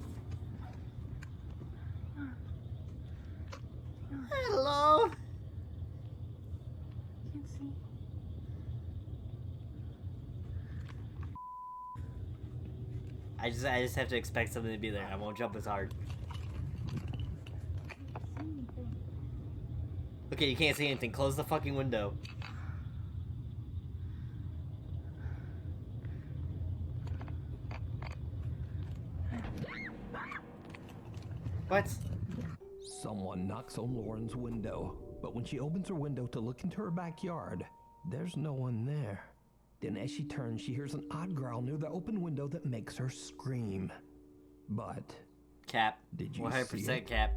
Hello. Can't see. I just have to expect something to be there. I won't jump as hard. Okay, you can't see anything. Close the fucking window. What? Someone knocks on Lauren's window, but when she opens her window to look into her backyard, there's no one there. Then as she turns, she hears an odd growl near the open window that makes her scream. But Cap. did you 100% see it? Cap.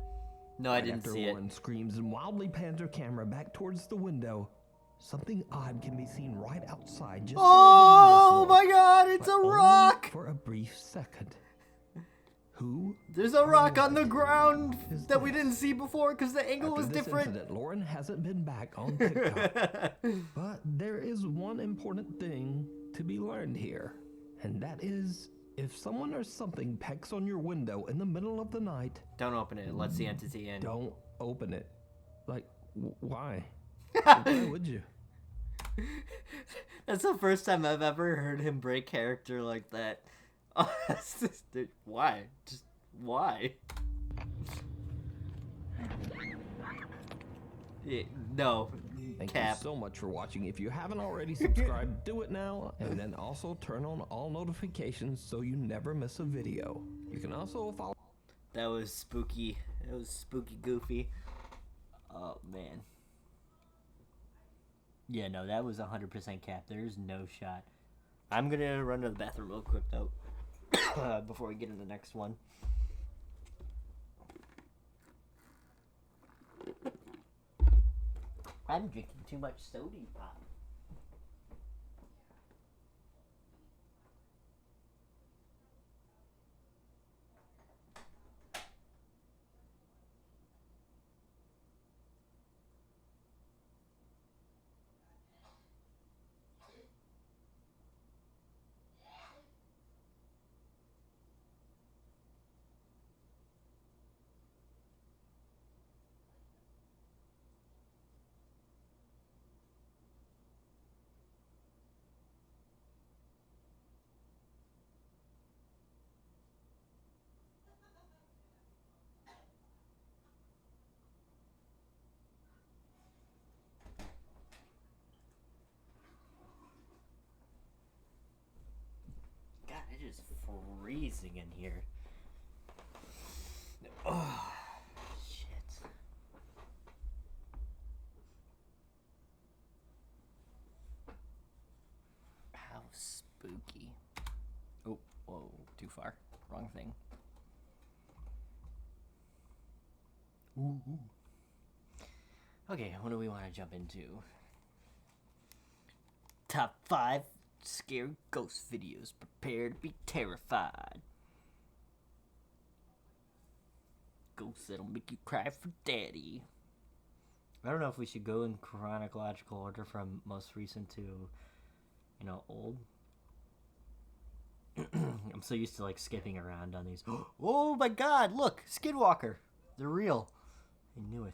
No, I didn't After see Lauren screams and wildly pans her camera back towards the window, something odd can be seen right outside just Oh over the my god, it's but a only rock! for a brief second. Who? There's a rock on the ground is that we this? didn't see before because the angle After was this different. incident, Lauren hasn't been back on TikTok. But there is one important thing to be learned here, and that is if someone or something pecks on your window in the middle of the night, Don't open it. Let's the entity in. don't open it. Like, why? Why would you? That's the first time I've ever heard him break character like that. Why? Just why? Yeah, no. Thank Cap. you so much for watching. If you haven't already subscribed, do it now, and then also turn on all notifications so you never miss a video. You can also follow. That was spooky. It was spooky goofy. Oh, man. Yeah, no, that was 100% Cap. There's no shot. I'm gonna run to the bathroom real quick, though, before we get to the next one. I'm drinking too much soda pop. God, it is freezing in here. Oh, shit. How spooky. Oh, whoa, too far. Wrong thing. Ooh. Okay, what do we want to jump into? Top 5 scary ghost videos. Prepare to be terrified. Ghosts that'll make you cry for daddy. I don't know if we should go in chronological order from most recent to, old. I'm so used to, skipping around on these. Oh my god, look! Skinwalker! They're real. I knew it.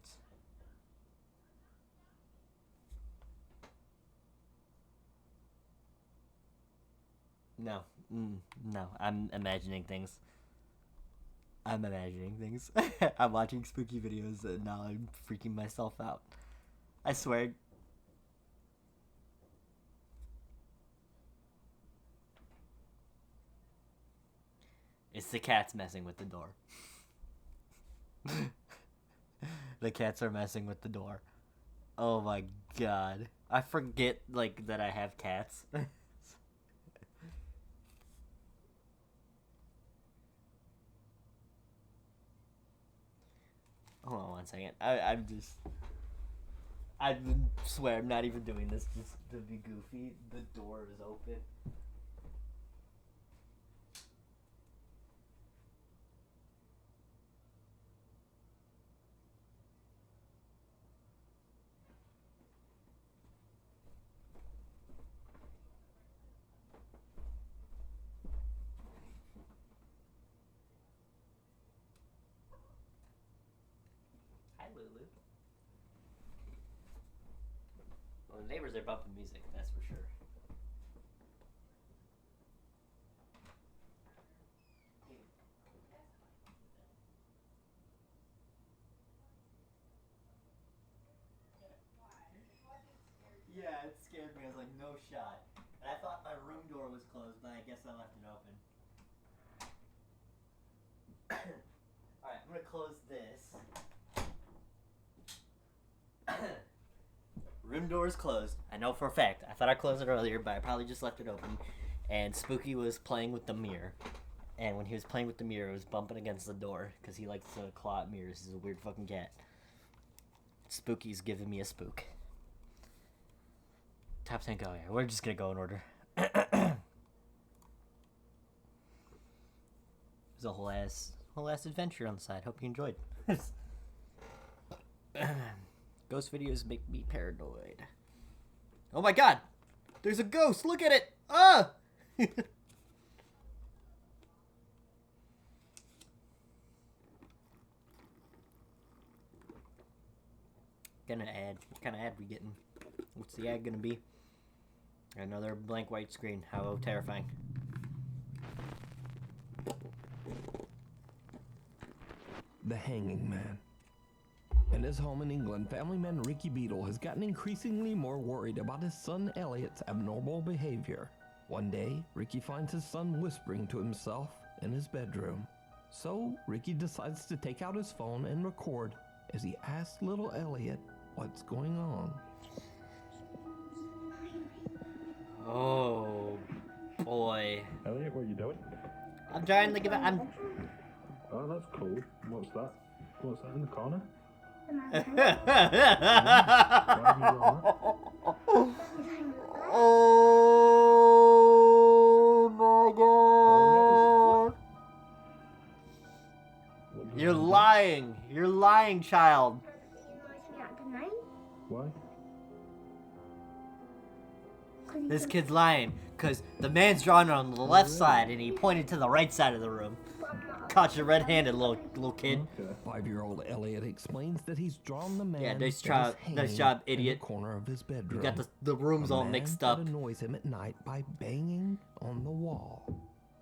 No. No, I'm imagining things. I'm watching spooky videos and now I'm freaking myself out. I swear. It's the cats messing with the door. The cats are messing with the door. Oh my god. I forget, that I have cats. Hold on one second. I swear I'm not even doing this just to be goofy. The door is open. Hi, Lulu. Well, the neighbors are bumping music, that's for sure. Yeah, it scared me. I was like, no shot. And I thought my room door was closed, but I guess I left it open. Alright, I'm gonna close this. Room door is closed. I know for a fact. I thought I closed it earlier, but I probably just left it open. And Spooky was playing with the mirror. And when he was playing with the mirror, it was bumping against the door because he likes to claw at mirrors. He's a weird fucking cat. Spooky's giving me a spook. Top 10 go. Yeah, we're just gonna go in order. It was a whole ass adventure on the side. Hope you enjoyed. Ghost videos make me paranoid. Oh my god! There's a ghost! Look at it! Ah! Gonna ad. What kind of ad we getting? What's the ad gonna be? Another blank white screen. How terrifying. The Hanging Man. In his home in England, family man Ricky Beadle has gotten increasingly more worried about his son Elliot's abnormal behavior. One day, Ricky finds his son whispering to himself in his bedroom. So, Ricky decides to take out his phone and record as he asks little Elliot what's going on. Oh, boy. Elliot, what are you doing? I'm trying to give it. Oh, that's cool. What's that? What's that in the corner? Oh my god. You're lying. You're lying, child. Why? This kid's lying because the man's drawn on the left side and he pointed to the right side of the room. Caught you red-handed, little kid. Okay. 5-year-old Elliot explains that he's drawn the man. Yeah, nice that is job, hanging idiot. In the corner of his bedroom. You got the rooms all mixed up. That annoys him at night by banging on the wall.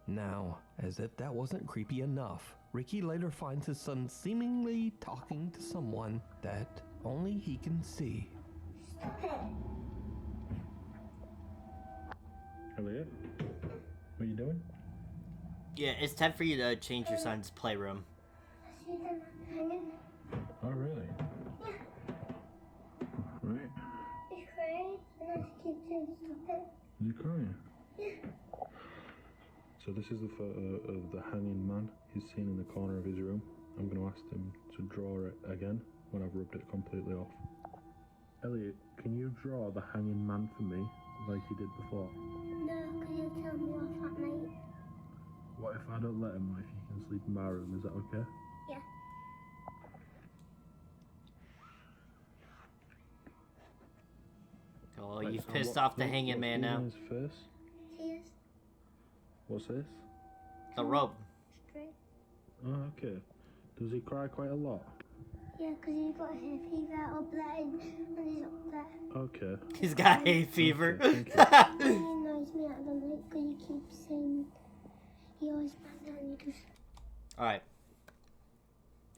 Now, as if that wasn't creepy enough, Ricky later finds his son seemingly talking to someone that only he can see. Elliot, what are you doing? Yeah, it's time for you to change your son's playroom. Oh, really? Yeah. Right. He's crying, and I have to keep saying stop it. Is he crying? Yeah. So this is the photo of the hanging man he's seen in the corner of his room. I'm going to ask him to draw it again when I've rubbed it completely off. Elliot, can you draw the hanging man for me like he did before? No, because he'll tell me off at night. What if I don't let him, or if you can sleep in my room, is that okay? Yeah. Oh, Right, you've so pissed what- off the what's hanging man these now. on his face? Tears. What's this? The rope. Straight. Oh, okay. Does he cry quite a lot? Yeah, because he's got hay fever up there and he's up there. Okay. He's got hay fever. Okay, thank He annoys me at the night because he keeps saying he always bangs down and he goes, Alright.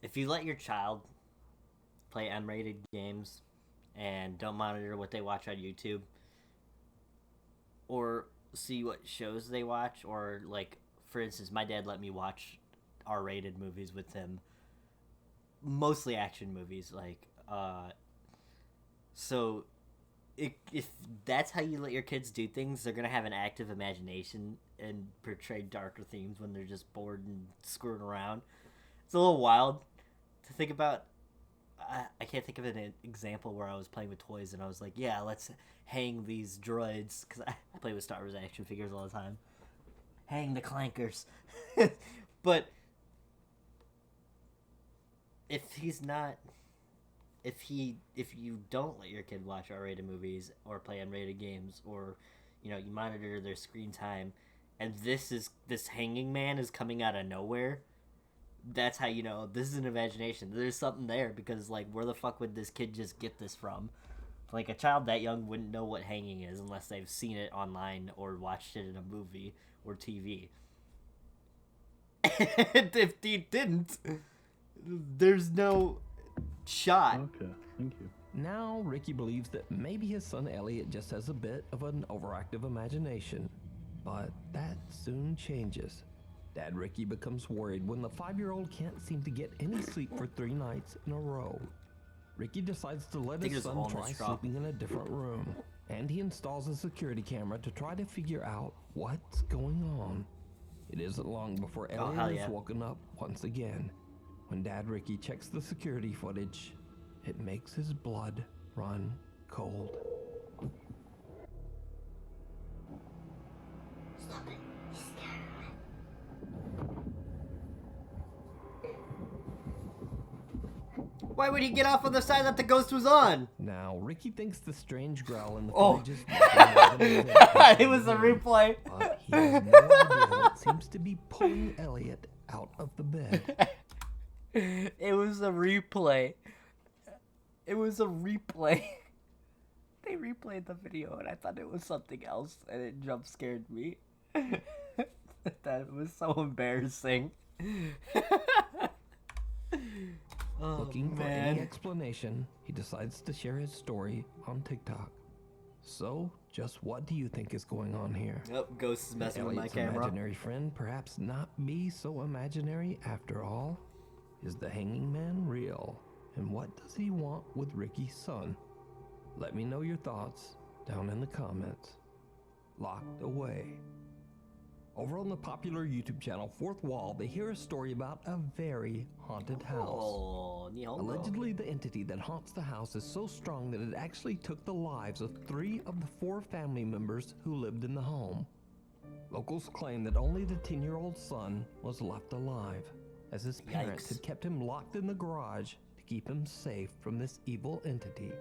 If you let your child play M-rated games and don't monitor what they watch on YouTube, or see what shows they watch, or like, for instance, my dad let me watch R-rated movies with him, mostly action movies, like, so if that's how you let your kids do things, they're gonna have an active imagination and portray darker themes when they're just bored and screwing around. It's a little wild to think about. I can't think of an example where I was playing with toys and I was like, yeah, let's hang these droids, because I play with Star Wars action figures all the time. Hang the clankers. But if you don't let your kid watch R-rated movies or play M-rated games, or you monitor their screen time, and this hanging man is coming out of nowhere, that's how you know this is an imagination. There's something there, because like, where the fuck would this kid just get this from? Like, a child that young wouldn't know what hanging is unless they've seen it online or watched it in a movie or TV. And if he didn't, there's no shot. Okay, thank you. Now, Ricky believes that maybe his son Elliot just has a bit of an overactive imagination. But that soon changes. Dad Ricky becomes worried when the 5-year-old can't seem to get any sleep for 3 nights in a row. Ricky decides to let his son try sleeping in a different room, and he installs a security camera to try to figure out what's going on. It isn't long before Elliot is woken up once again. When Dad Ricky checks the security footage, it makes his blood run cold. stop it. You're scaring me. Why would he get off on the side that the ghost was on? Now, Ricky thinks the strange growl in the Oh. footage is It was a replay. But he has no idea what seems to be pulling Elliot out of the bed. It was a replay. It was a replay. They replayed the video and I thought it was something else, and it jump scared me. That was so embarrassing. Oh, Looking for any explanation, he decides to share his story on TikTok. So, just what do you think is going on here? Yep, Ghost is messing with my Elliot's camera. imaginary friend perhaps not be so imaginary after all? Is the hanging man real? And what does he want with Ricky's son? Let me know your thoughts down in the comments. Locked Away. Over on the popular YouTube channel Fourth Wall, they hear a story about a very haunted house. Oh, Allegedly, the entity that haunts the house is so strong that it actually took the lives of 3 of the 4 family members who lived in the home. Locals claim that only the 10-year-old son was left alive, as his parents had kept him locked in the garage to keep him safe from this evil entity.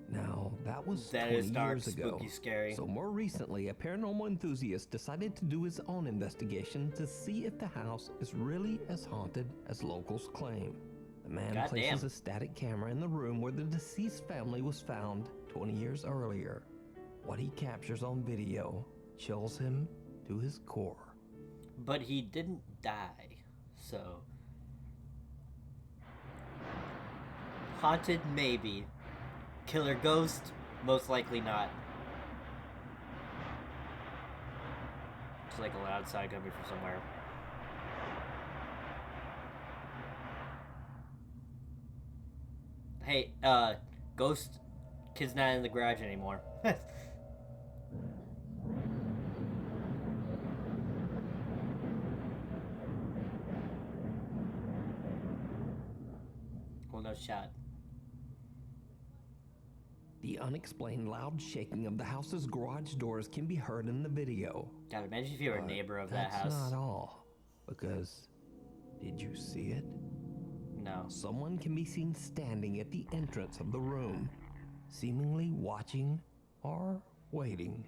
Now, that was 20 years ago. Spooky, scary. So more recently, a paranormal enthusiast decided to do his own investigation to see if the house is really as haunted as locals claim. The man places a static camera in the room where the deceased family was found 20 years earlier. What he captures on video chills him to his core. But he didn't die, so... Haunted, maybe. Killer ghost? Most likely not. It's like a loud sound coming from somewhere. Hey, ghost kid's not in the garage anymore. Well, no shot. The unexplained loud shaking of the house's garage doors can be heard in the video. God, imagine if you were a But neighbor of that that's house. not all, because did you see it? No. Someone can be seen standing at the entrance of the room, seemingly watching or waiting.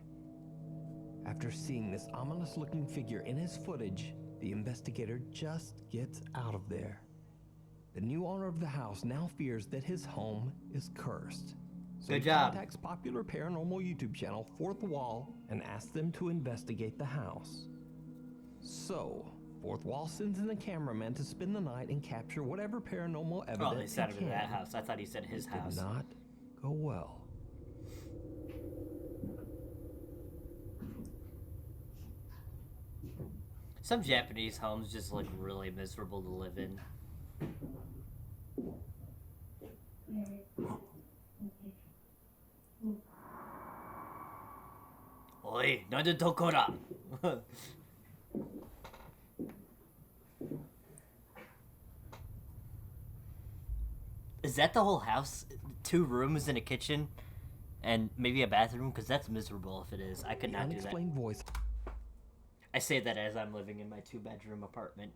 After seeing this ominous-looking figure in his footage, the investigator just gets out of there. The new owner of the house now fears that his home is cursed. So Good he job. contacts popular paranormal YouTube channel Fourth Wall and asks them to investigate the house. So, Fourth Wall sends in a cameraman to spend the night and capture whatever paranormal evidence Oh, they sent he him to that can. house. I thought he said his It house. did not go well. Some Japanese homes just look really miserable to live in. Oi, nande tokora. Is that the whole house? 2 rooms and a kitchen? And maybe a bathroom? Because that's miserable if it is. I could The not do that. unexplained voice. I say that as I'm living in my 2-bedroom apartment.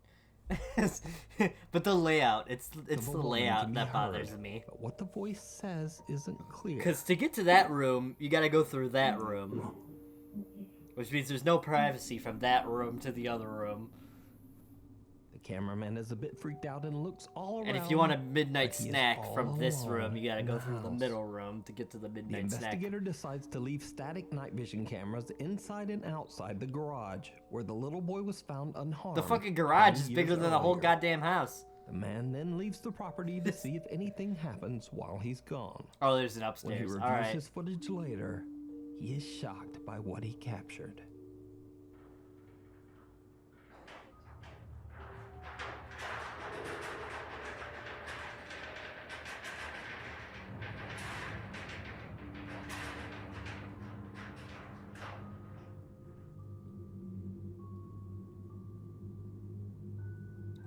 But the layout, it's the woman layout can be that bothers heard, me. But what the voice says isn't clear. Because to get to that room, you gotta go through that room. Which means there's no privacy from that room to the other room. The cameraman is a bit freaked out and looks all around. And if you want a midnight like he is snack all from this room, alone you gotta in go the through the house. middle room to get to the The midnight snack. investigator decides to leave static night vision cameras inside and outside the garage where the little boy was found unharmed. The fucking garage 20 is bigger years than the whole earlier. goddamn house. The man then leaves the property to see if anything happens while he's gone. Oh, there's an When he upstairs. reviews Alright. his footage later, he is shocked by what he captured.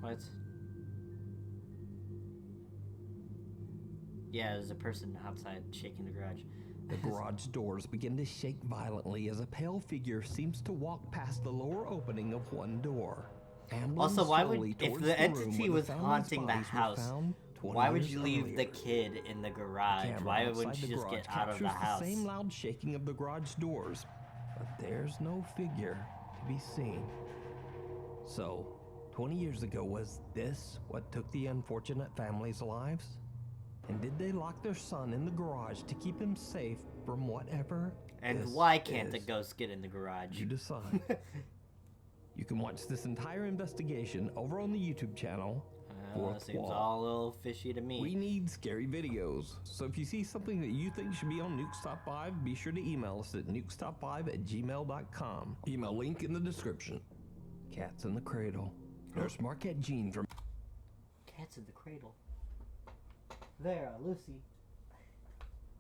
What? Yeah, there's a person outside shaking the garage. The garage doors begin to shake violently as a pale figure seems to walk past the lower opening of one door. Ambling Also, why slowly would, if towards the room entity where was family's haunting the bodies were house, found 20 why would years you leave the earlier. kid in the garage? Camera Why outside wouldn't the you just garage get out of the captures house? the same loud shaking of the garage doors, but there's no figure to be seen. So, 20 years ago, was this what took the unfortunate family's lives? And did they lock their son in the garage to keep him safe from whatever? And this why can't the is? ghost get in the garage? You decide. You can watch this entire investigation over on the YouTube channel. Fourth Seems Wall. all a little fishy to me. We need scary videos. So if you see something that you think should be on Nuke's Top 5, be sure to email us at nukestop5@gmail.com. Email link in the description. Cats in the Cradle. Nurse Marquette Jean from Cats in the Cradle. There, Lucy.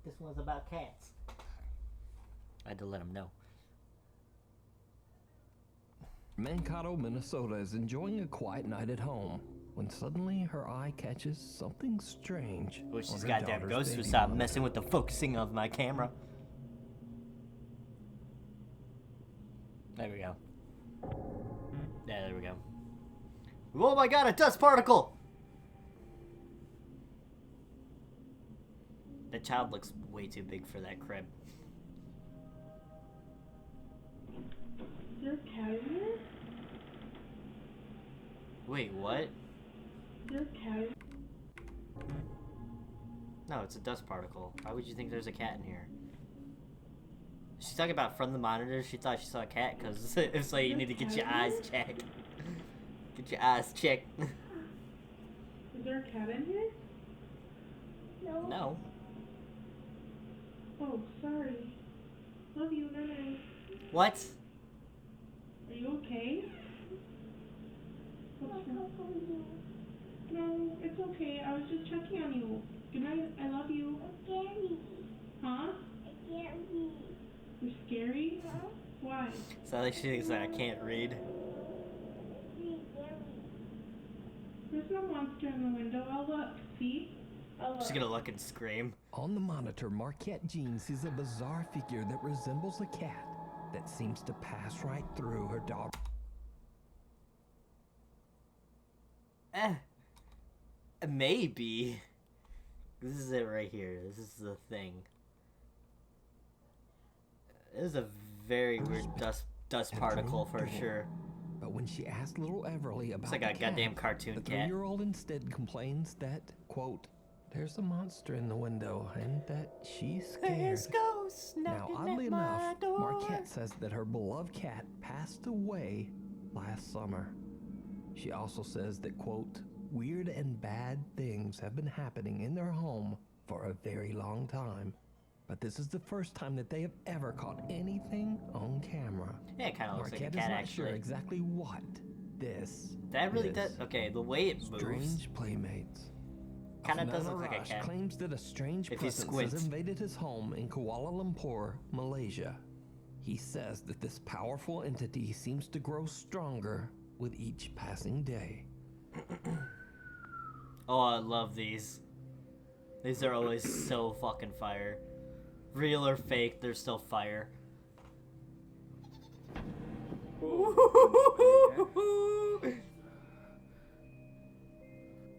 This one's about cats. I had to let him know. Mankato, Minnesota is enjoying a quiet night at home when suddenly her eye catches something strange. Wish on this her goddamn daughter's ghost would baby stop monitor. messing with the focusing of my camera. There we go. Yeah, there we go. Oh my god, a dust particle! The child looks way too big for that crib. Is there a cat in here? Wait, what? Is there a cat? No, it's a dust particle. Why would you think there's a cat in here? She's talking about from the monitor. She thought she saw a cat because it's like you need to get your eyes checked. Get your eyes checked. Is there a cat in here? No. Oh, sorry. Love you, Nene. What? Are you okay? What's wrong? No, it's okay. I was just checking on you. Good night. I love you. Huh? You're scary? Why? So like she thinks that I can't read. There's no monster in the window. I'll look. See? She's gonna look and scream. On the monitor, Marquette Jean sees a bizarre figure that resembles a cat that seems to pass right through her daughter. Maybe. This is it right here. This is the thing. This is a very weird dust particle for sure. But when she asked little Everly about it's like a goddamn cartoon the cat. 3-year-old instead complains that, quote, there's a monster in the window and that she's scared. There's ghosts Now, knocking oddly at my enough, door. Marquette says that her beloved cat passed away last summer. She also says that, quote, weird and bad things have been happening in their home for a very long time. But this is the first time that they have ever caught anything on camera. Yeah, it kind of looks like a Marquette cat, is not actually. sure exactly what this That really is. does. Okay, the way it moves. Strange playmates. Kind of does Afnan look like a Arash cat. claims that a strange If he presence squints. has invaded his home in Kuala Lumpur, Malaysia. He says that this powerful entity seems to grow stronger with each passing day. Oh, I love these. These are always so fucking fire. Real or fake, they're still fire.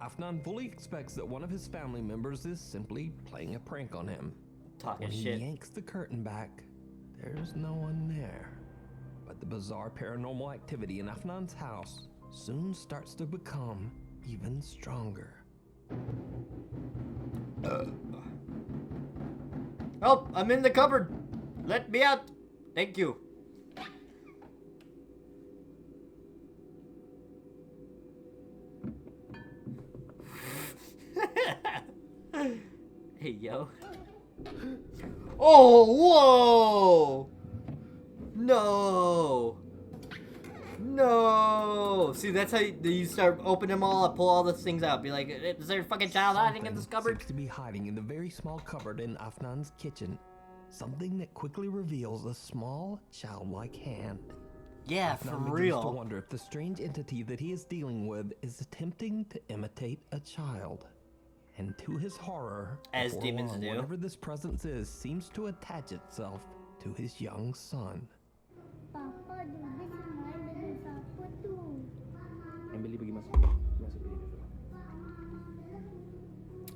Afnan fully expects that one of his family members is simply playing a prank on him. Talking When he shit. yanks the curtain back, there's no one there. But the bizarre paranormal activity in Afnan's house soon starts to become even stronger. Oh, I'm in the cupboard. Let me out. Thank you. Hey, yo. Oh, whoa! No! No! See, that's how you start opening them all up, pull all those things out. Be like, is there a fucking child hiding in this cupboard? Seems to be hiding in the very small cupboard in Afnan's kitchen. Something that quickly reveals a small, childlike hand. Yeah, Afnan for begins real. to wonder if the strange entity that he is dealing with is attempting to imitate a child. And to his horror, As before demons long, do. whatever this presence is seems to attach itself to his young son. Papa, dulu main dengan siapa tu? Emily pergi masuk bilik dulu.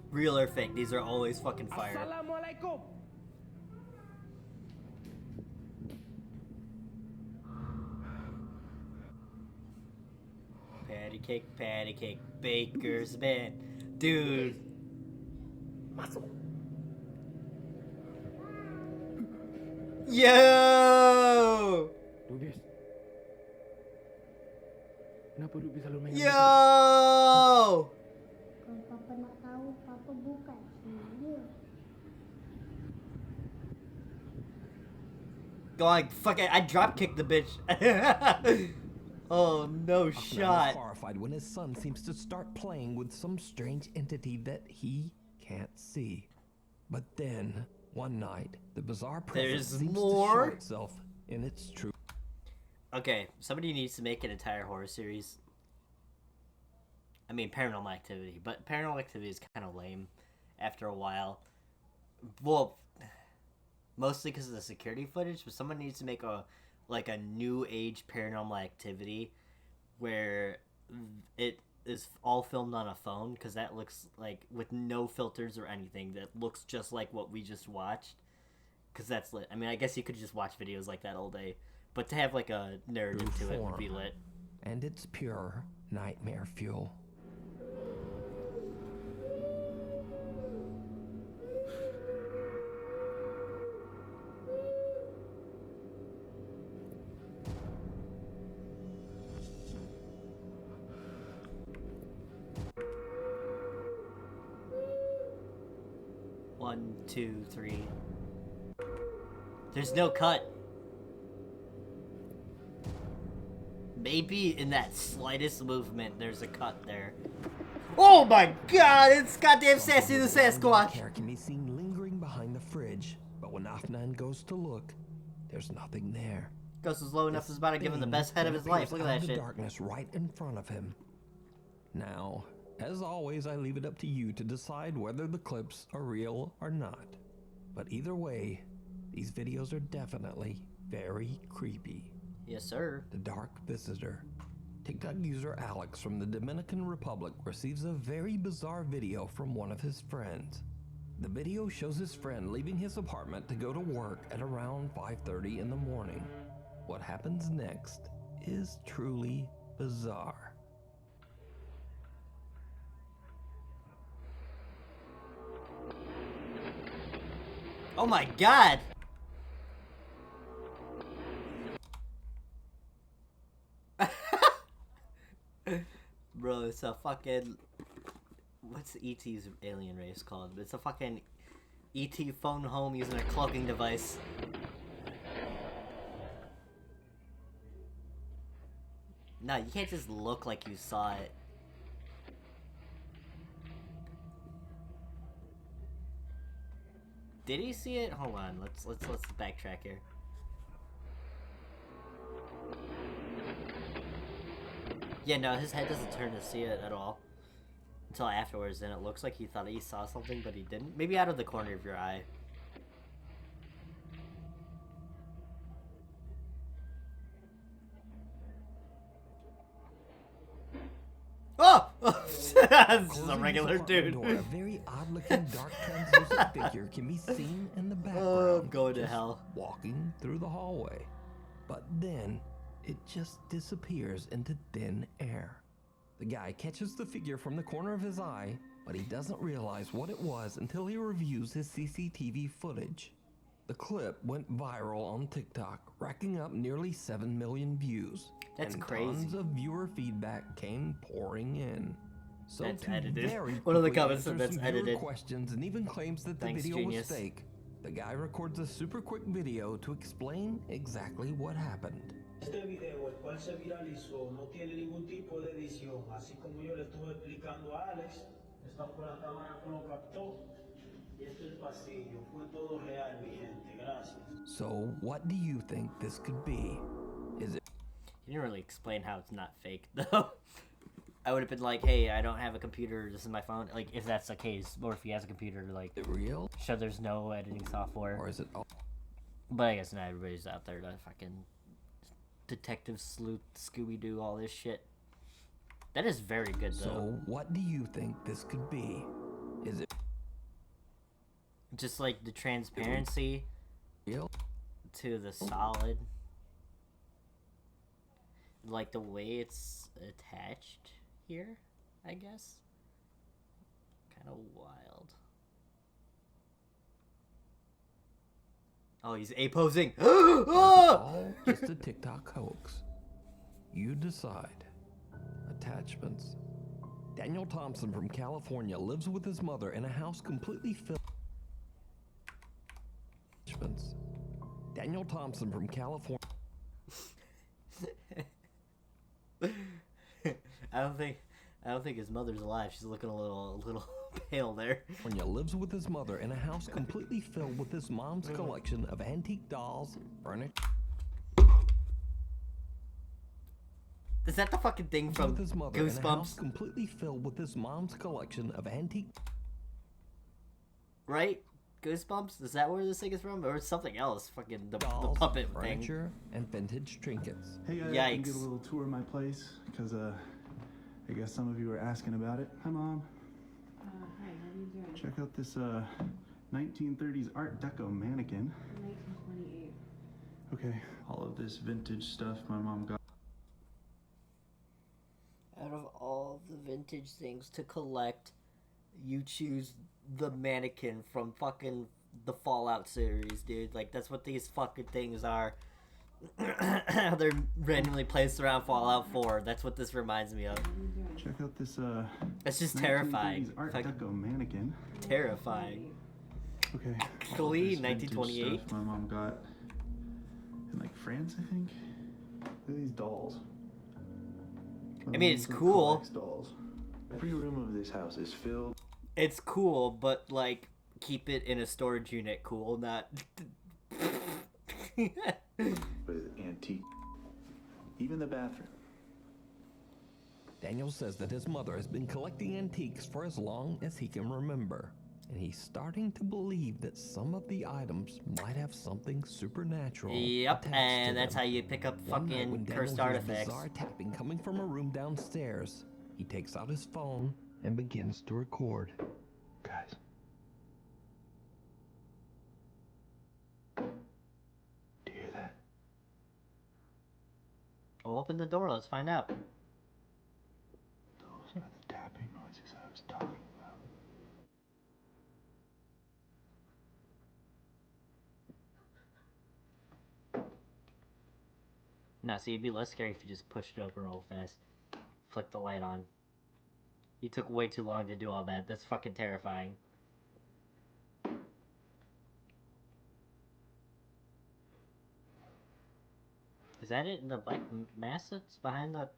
Real or fake, these are always fucking fire. Assalamualaikum. Patty cake, baker's man. Dude. Yo! Lubis. Kenapa Lubis selalu main? Yo! Kalau Papa nak tahu, Papa bukan dia. Go on, fuck it, I drop kicked the bitch. Oh, no Afnan shot. is horrified when his son seems to start playing with some strange entity that he can't see. But then, one night, the bizarre presence There's seems more? to show itself in its true. Okay, somebody needs to make an entire horror series. I mean, Paranormal Activity, but Paranormal Activity is kind of lame after a while. Well, mostly because of the security footage, but someone needs to make a new age Paranormal Activity where it is all filmed on a phone, because that looks like, with no filters or anything, that looks just like what we just watched, because that's lit. I mean, I guess you could just watch videos like that all day, but to have like a narrative to it would be lit. And it's pure nightmare fuel. One, two, three. There's no cut. Maybe in that slightest movement, there's a cut there. Oh my god, it's goddamn Sassy the Sasquatch! Hair can be seen lingering behind the fridge, but when Afnan goes to look, there's nothing there. Ghost was low enough, is about to give him the Thing best head of his life. appears Look at out that of the shit. darkness right in front of him. Now, As always, I leave it up to you to decide whether the clips are real or not. But either way, these videos are definitely very creepy. Yes, sir. The Dark Visitor. TikTok user Alex from the Dominican Republic receives a very bizarre video from one of his friends. The video shows his friend leaving his apartment to go to work at around 5:30 in the morning. What happens next is truly bizarre. Oh my god! Bro, it's a fucking... What's ET's alien race called? It's a fucking ET phone home using a cloaking device. No, you can't just look like you saw it. Did he see it? Hold on, let's backtrack here. Yeah, no, his head doesn't turn to see it at all until afterwards, and it looks like he thought he saw something, but he didn't. Maybe out of the corner of your eye. Oh! This is a regular dude. Door, a very odd-looking dark translucent figure can be seen in the background. Oh, I'm going to just hell. Walking through the hallway. But then, it just disappears into thin air. The guy catches the figure from the corner of his eye, but he doesn't realize what it was until he reviews his CCTV footage. The clip went viral on TikTok, racking up nearly 7 million views. That's and crazy. Tons of viewer feedback came pouring in. So That's to edited. very One of the quickly comments said answer that's some viewer edited. questions and even claims that the Thanks, video genius. was fake. The guy records a super quick video to explain exactly what happened. Este video, el cual se viralizó, no tiene ningún tipo de edición, así como yo le estuve explicando a Alex. Esta fue la cámara que lo captó y este es el pasillo. Fue todo real, mi gente. Gracias. So what do you think this could be? Is it He didn't really explain how it's not fake, though. I would have been like, hey, I don't have a computer, this is my phone. Like, if that's the case, or if he has a computer, like, real? Show there's no editing software. Or is it all? But I guess not everybody's out there to fucking detective, sleuth, Scooby-Doo, all this shit. That is very good, though. So what do you think this could be? Is it just like the transparency real? To the solid. Like the way it's attached here, I guess. Kind of wild. Oh, he's A-posing. All just a TikTok hoax. You decide. Attachments. Daniel Thompson from California lives with his mother in a house completely filled. Attachments. Daniel Thompson from California. I don't think his mother's alive. She's looking a little pale there. California lives with his mother in a house completely filled with his mom's collection of antique dolls, furniture. Is that the fucking thing from With his mother in a house Goosebumps? completely filled with his mom's collection of antique. Right? Goosebumps? Is that where this thing is from? Or something else? Fucking the Dolls, puppet thing. furniture, and vintage trinkets. Hey guys, I can give a little tour of my place because I guess some of you were asking about it. Hi, Mom. Hi, how are you doing? Check out this 1930s Art Deco mannequin. 1928. Okay, all of this vintage stuff my mom got. Out of all the vintage things to collect, you choose the mannequin from fucking the Fallout series, dude. Like, that's what these fucking things are. They're randomly placed around Fallout 4. That's what this reminds me of. Check out this It's just terrifying. 1930s Art Fucking Deco mannequin. terrifying. Okay. Glee, all this vintage 1928. stuff my mom got in like France, I think. Look at these dolls. My I mean, mom it's still cool. collects dolls. Every room of this house is filled. It's cool, but, like, keep it in a storage unit cool, not... with antique. Even the bathroom. Daniel says that his mother has been collecting antiques for as long as he can remember, and he's starting to believe that some of the items might have something supernatural. Yep, attached and to that's them. how you pick up One night when fucking Daniel cursed hears artifacts. bizarre tapping coming from a room downstairs, he takes out his phone and begins to record. Guys. Do you hear that? Well, open the door, let's find out. Those are the tapping noises I was talking about. No, see, it'd be less scary if you just pushed it open real fast. Flick the light on. You took way too long to do all that. That's fucking terrifying. Is that it in the black mass that's behind the...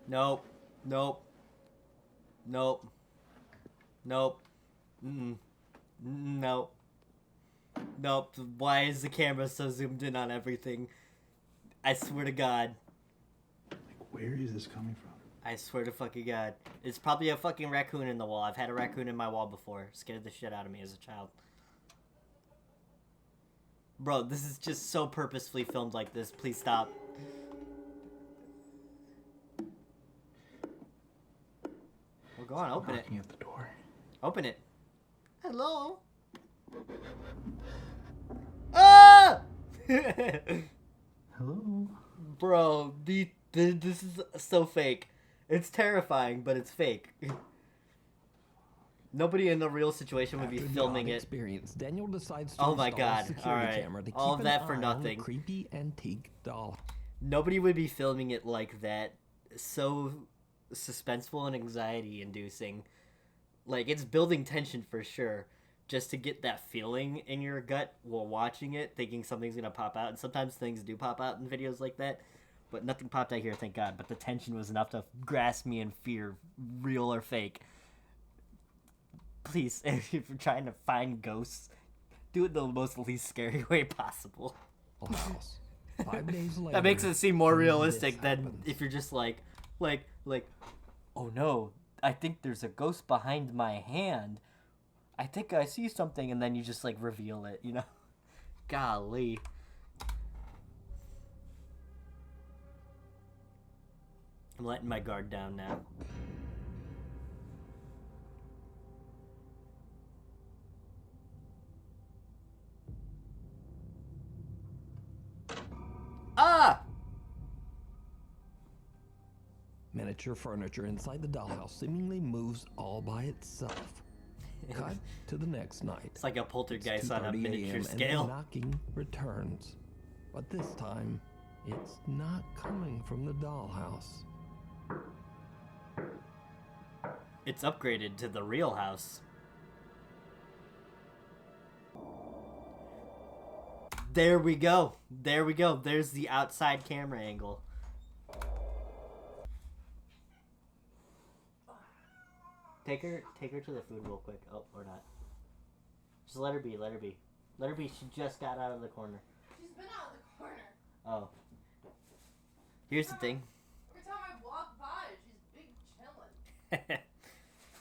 Nope. Nope. Nope. Nope. Mm-mm. Nope. Nope. Why is the camera so zoomed in on everything? I swear to God. Like, where is this coming from? I swear to fucking God. It's probably a fucking raccoon in the wall. I've had a raccoon in my wall before. Scared the shit out of me as a child. Bro, this is just so purposefully filmed like this. Please stop. Well, go on, open it. Knocking at the door. Open it. Hello? Ah! Hello? Bro, this is so fake. It's terrifying, but it's fake. Nobody in the real situation would be After the filming odd it. experience, Daniel decides to Oh my install a God. security Alright. camera to keep All of an that for eye on the nothing. creepy antique doll. Nobody would be filming it like that. So suspenseful and anxiety inducing. Like, it's building tension for sure. Just to get that feeling in your gut while watching it, thinking something's gonna pop out. And sometimes things do pop out in videos like that. But nothing popped out here, thank God. But the tension was enough to grasp me in fear, real or fake. Please, if you're trying to find ghosts, do it the most least scary way possible. House. 5 days later. That makes it seem more this realistic than happens. if you're just like, oh no, I think there's a ghost behind my hand. I think I see something, and then you just like reveal it, you know? Golly. I'm letting my guard down now. Ah! Miniature furniture inside the dollhouse seemingly moves all by itself. Cut to the next night. It's like a poltergeist on a 2:30 miniature a.m. scale. And the knocking returns. But this time, it's not coming from the dollhouse. It's upgraded to the real house. There we go. There we go. There's the outside camera angle. Take her to the food real quick. Oh, or not. Just let her be, let her be. Let her be, she just got out of the corner. She's been out of the corner. Oh. Here's the thing. Every time I walk by, she's big chillin'.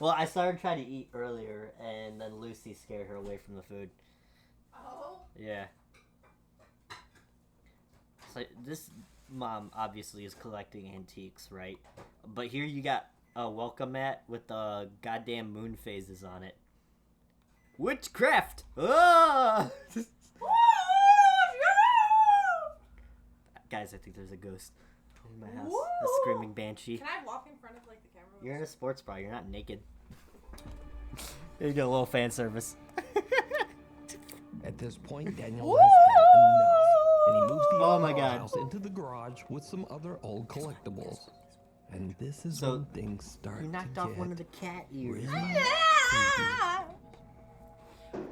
Well, I saw her try to eat earlier, and then Lucy scared her away from the food. Oh? Yeah. So this mom obviously is collecting antiques, right? But here you got a welcome mat with the goddamn moon phases on it. Witchcraft! Ah! Guys, I think there's a ghost in my house. A screaming banshee. Can I walk in front of like the camera? You're in a sports bra. You're not naked. You get a little fan service. At this point, Daniel has had enough, and he moves the Oh my God. house into the garage with some other old collectibles. And this is So, when things start You knocked to off get one of the cat ears. really Yeah!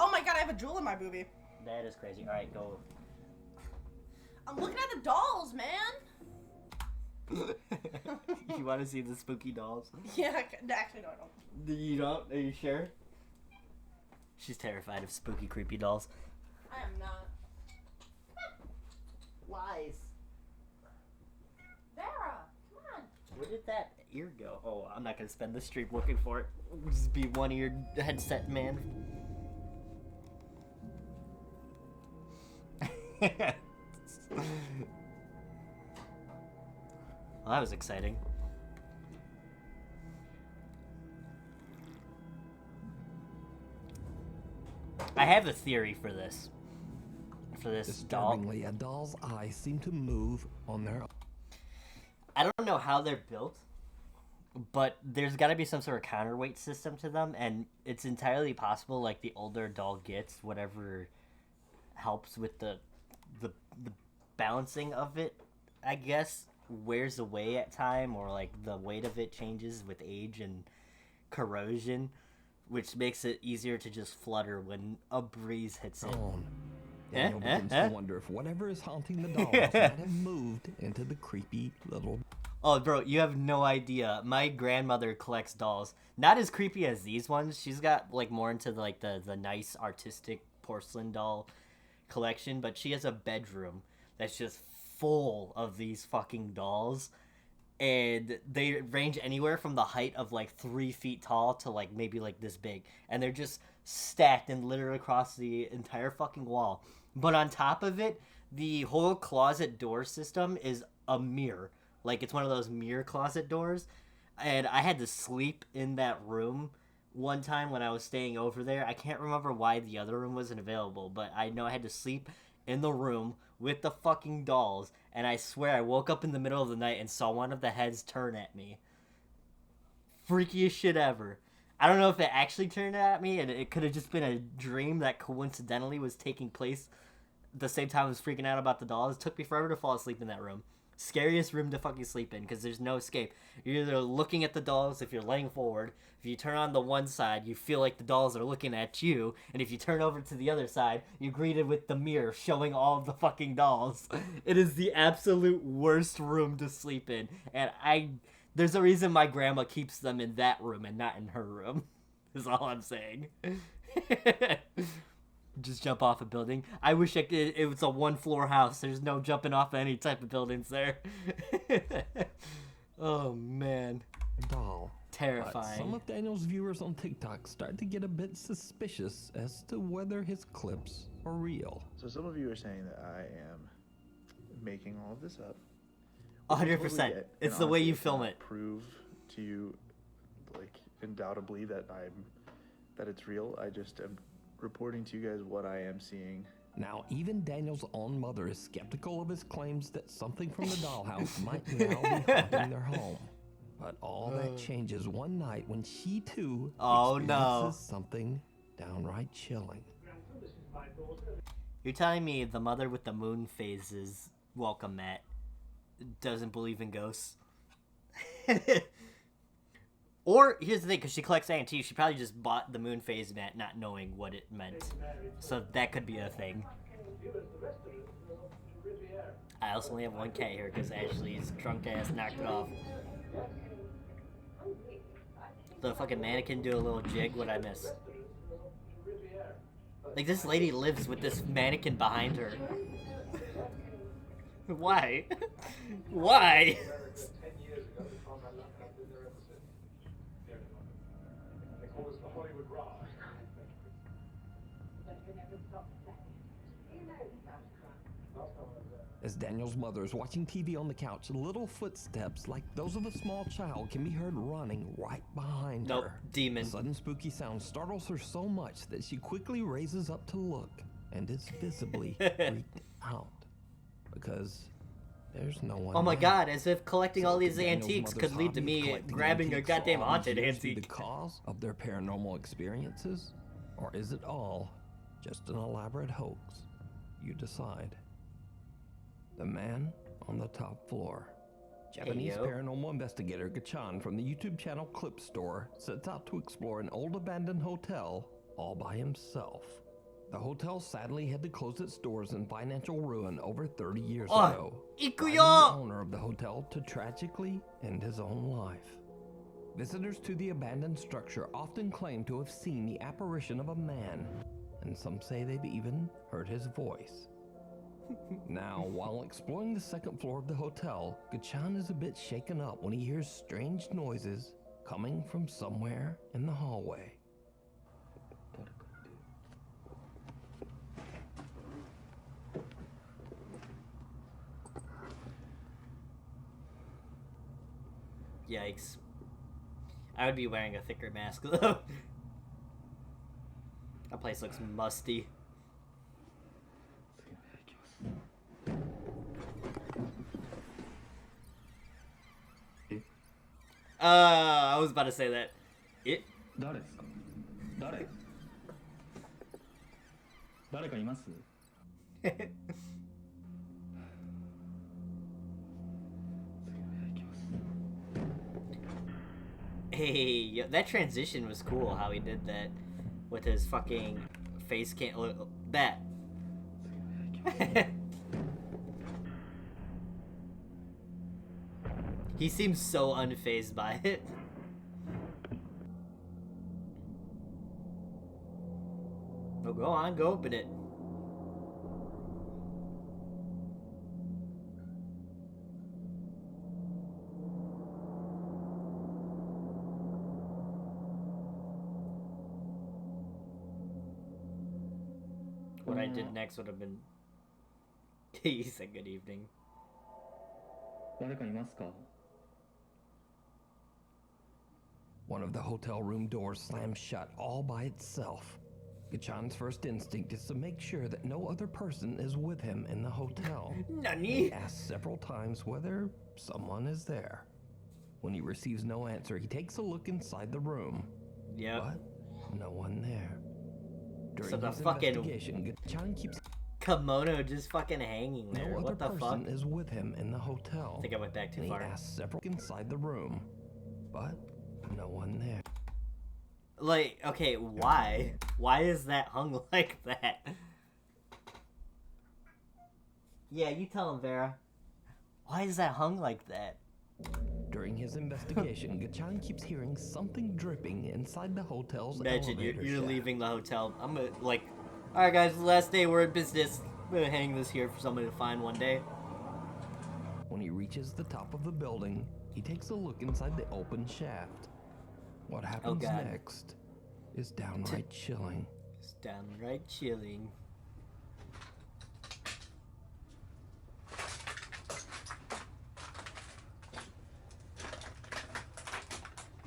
Oh my God, I have a jewel in my boobie. That is crazy. Alright, go. I'm looking at the dolls, man. You want to see the spooky dolls? Yeah, actually, no, I don't. You don't? Are you sure? She's terrified of spooky, creepy dolls. I am not. Lies. Vera, come on. Where did that ear go? Oh, I'm not gonna spend the stream looking for it. Just be one-eared headset man. Well, that was exciting. I have a theory for this. For this doll. Disturbingly, a doll's eyes seem to move on their own. I don't know how they're built, but there's got to be some sort of counterweight system to them, and it's entirely possible, like, the older a doll gets, whatever helps with the balancing of it, I guess, wears away at time, or, like, the weight of it changes with age and corrosion, which makes it easier to just flutter when a breeze hits it. Daniel begins to wonder if whatever is haunting the dollhouse might have moved into the creepy little... Oh, bro, you have no idea. My grandmother collects dolls. Not as creepy as these ones. She's got, like, more into, like, the nice artistic porcelain doll collection, but she has a bedroom that's just full of these fucking dolls. And they range anywhere from the height of, like, 3 feet tall to, like, maybe, like, this big. And they're just stacked and littered across the entire fucking wall. But on top of it, the whole closet door system is a mirror. Like, it's one of those mirror closet doors. And I had to sleep in that room one time when I was staying over there. I can't remember why the other room wasn't available, but I know I had to sleep in the room with the fucking dolls. And I swear I woke up in the middle of the night and saw one of the heads turn at me. Freakiest shit ever. I don't know if it actually turned at me, and it could have just been a dream that coincidentally was taking place the same time I was freaking out about the dolls. It took me forever to fall asleep in that room. Scariest room to fucking sleep in, because there's no escape. You're either looking at the dolls if you're laying forward. If you turn on the one side, you feel like the dolls are looking at you. And if you turn over to the other side, you're greeted with the mirror showing all of the fucking dolls. It is the absolute worst room to sleep in. And there's a reason my grandma keeps them in that room and not in her room. Is all I'm saying. Just jump off a building. I wish it was a 1-floor house. There's no jumping off any type of buildings there. Oh, man. Doll. Terrifying. Some of Daniel's viewers on TikTok start to get a bit suspicious as to whether his clips are real. So some of you are saying that I am making all of this up. 100%. It's the way you film it. Prove to you, like, undoubtedly that it's real. I just am reporting to you guys what I am seeing. Now, even Daniel's own mother is skeptical of his claims that something from the dollhouse might now be haunting their home. But all that changes one night when she too experiences something downright chilling. You're telling me the mother with the moon phases, welcome Matt, doesn't believe in ghosts? Or, here's the thing, because she collects antiques, she probably just bought the moon phase mat not knowing what it meant. So that could be a thing. I also only have one cat here, because Ashley's drunk ass knocked it off. The fucking mannequin do a little jig, what'd I miss? Like, this lady lives with this mannequin behind her. Why? Why? As Daniel's mother is watching TV on the couch, little footsteps like those of a small child can be heard running right behind her. Demon. The sudden spooky sound startles her so much that she quickly raises up to look and is visibly freaked out because there's no one. Oh my there. god, as if collecting all these Daniel's antiques mother's could lead to hobby of me collecting grabbing a antiques goddamn for all these haunted years be antique. the cause of their paranormal experiences? Or is it all just an elaborate hoax? You decide. The man on the top floor. Japanese paranormal investigator Gachan from the YouTube channel Clip Store sets out to explore an old abandoned hotel all by himself. The hotel sadly had to close its doors in financial ruin over 30 years Oh, ago. ikuyo! Driving the owner of the hotel to tragically end his own life. Visitors to the abandoned structure often claim to have seen the apparition of a man, and some say they've even heard his voice. Now, while exploring the second floor of the hotel, Gachan is a bit shaken up when he hears strange noises coming from somewhere in the hallway. Yikes. I would be wearing a thicker mask though. That place looks musty. I was about to say that. It. 誰ですか？誰？誰かいます？ Hey, yo, that transition was cool. How he did that with his fucking face can't look that. He seems so unfazed by it. Oh, go on, go open it. What I did next would have been. He said good evening. 誰かいますか？ One of the hotel room doors slams shut all by itself. Gachan's first instinct is to make sure that no other person is with him in the hotel. Nani? He asks several times whether someone is there. When he receives no answer, he takes a look inside the room. Yep. But no one there. During So the his fucking investigation, Gachan keeps kimono just fucking hanging there. no other What the person fuck? is with him in the hotel. I think I went back too And far. He asks several inside the room, but no one there. Like, okay, why? Why is that hung like that? Yeah, you tell him, Vera. Why is that hung like that? During his investigation, Gachan keeps hearing something dripping inside the hotel's Imagine elevator you're shaft. leaving the hotel. I'm gonna, like, alright guys, the last day we're in business. I'm gonna hang this here for somebody to find one day. When he reaches the top of the building, he takes a look inside the open shaft. What happens God. next is downright chilling. It's downright chilling.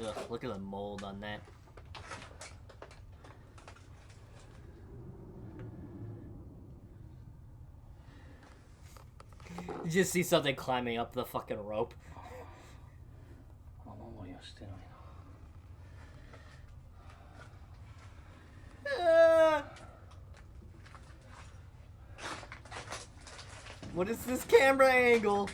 Ugh, look at the mold on that. You just see something climbing up the fucking rope. What is this camera angle?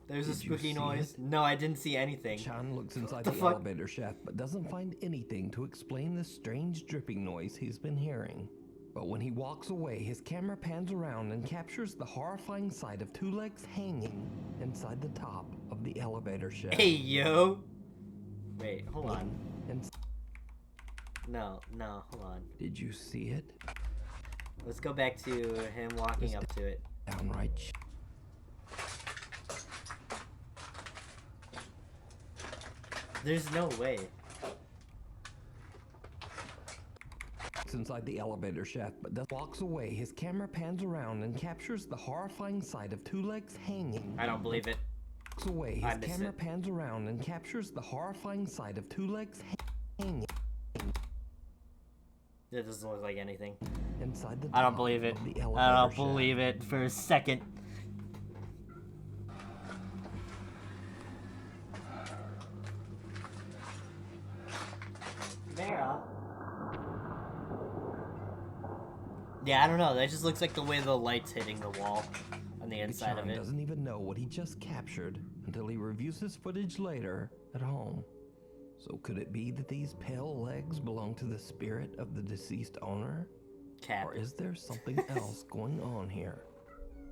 There's a Did you spooky see noise. it? No, I didn't see anything. Chan looks inside The the fuck? elevator shaft but doesn't find anything to explain the strange dripping noise he's been hearing. But when he walks away, his camera pans around and captures the horrifying sight of two legs hanging inside the top of the elevator shaft. Hey, yo. Wait, hold on. And No, hold on. did you see it? Let's go back to him walking up to it. Downright There's no way. inside the elevator shaft but walks away. His camera pans around and captures the horrifying sight of two legs hanging. I don't believe it. Walks away. I His missed camera it. pans around and captures the horrifying sight of two legs hanging It doesn't look like anything. inside the I don't top believe it. of the I elevator don't shaft. believe it for a second. Vera? Yeah, I don't know. That just looks like the way the light's hitting the wall on the inside of Gachan it. doesn't even know what he just captured until he reviews his footage later at home. So could it be that these pale legs belong to the spirit of the deceased owner? Cap. Or is there something else going on here?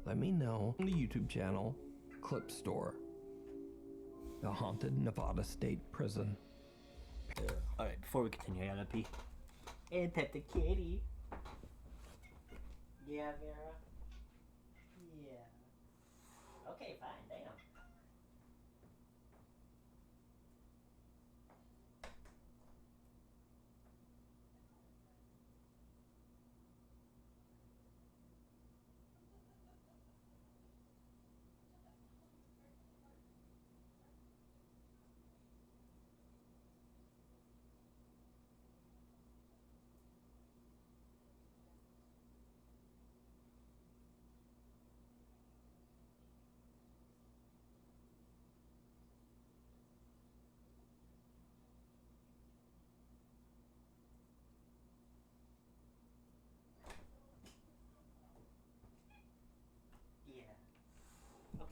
Let me know on the YouTube channel, Clip Store. The Haunted Nevada State Prison. Alright, before we continue, I gotta pee. And pet the kitty. Yeah, Vera? Yeah. Okay, fine, damn.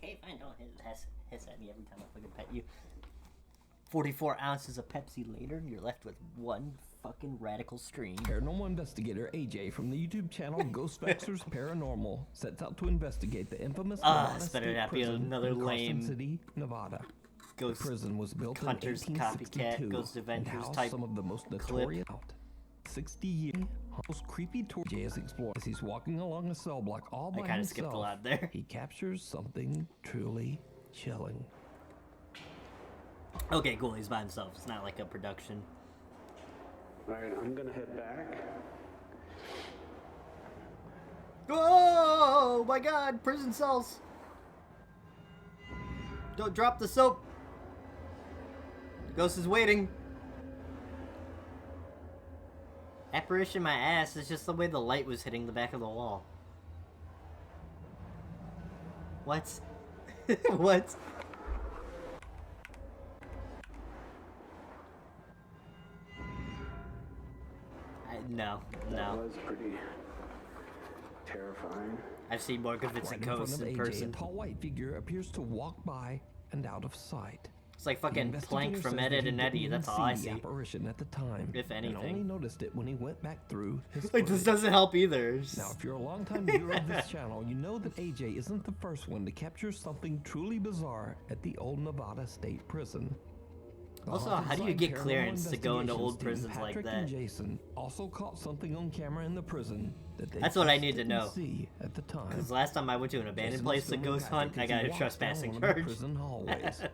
Okay, fine, don't hiss at me every time I fucking pet you. 44 ounces of Pepsi later, you're left with one fucking radical stream. Paranormal investigator AJ from the YouTube channel Ghost Vexers Paranormal sets out to investigate the infamous Nevada this better State not be Prison another in lame Carson City, Nevada. Ghost the prison was built Hunters in 1862 copycat, Ghost and Adventures housed type some of the most clip. notorious 60 years most creepy tour AJ is exploring as he's walking along a cell block all by I kinda himself. skipped a lot there. He captures something truly chilling. Okay, cool, he's by himself. It's not like a production. Alright, I'm gonna head back. Oh my god, prison cells. Don't drop the soap. The ghost is waiting. Apparition my ass is just the way the light was hitting the back of the wall. What? What? No. That was pretty terrifying. I've seen more convincing ghosts in person. A tall white figure appears to walk by and out of sight. It's like fucking Plank from Ed, Edd and Eddy. That's all I see. Apparition at the time, if anything, and only noticed it when he went back through his. Like this doesn't help either. Now, if you're a longtime viewer of this channel, you know that AJ isn't the first one to capture something truly bizarre at the old Nevada State Prison. Also, how do you get clearance to go into old prisons like that? And Jason also caught something on camera in the prison that they That's what I need to know. See at the time. Because last time I went to an abandoned place to ghost hunt, I got a trespassing charge. Prison hallways.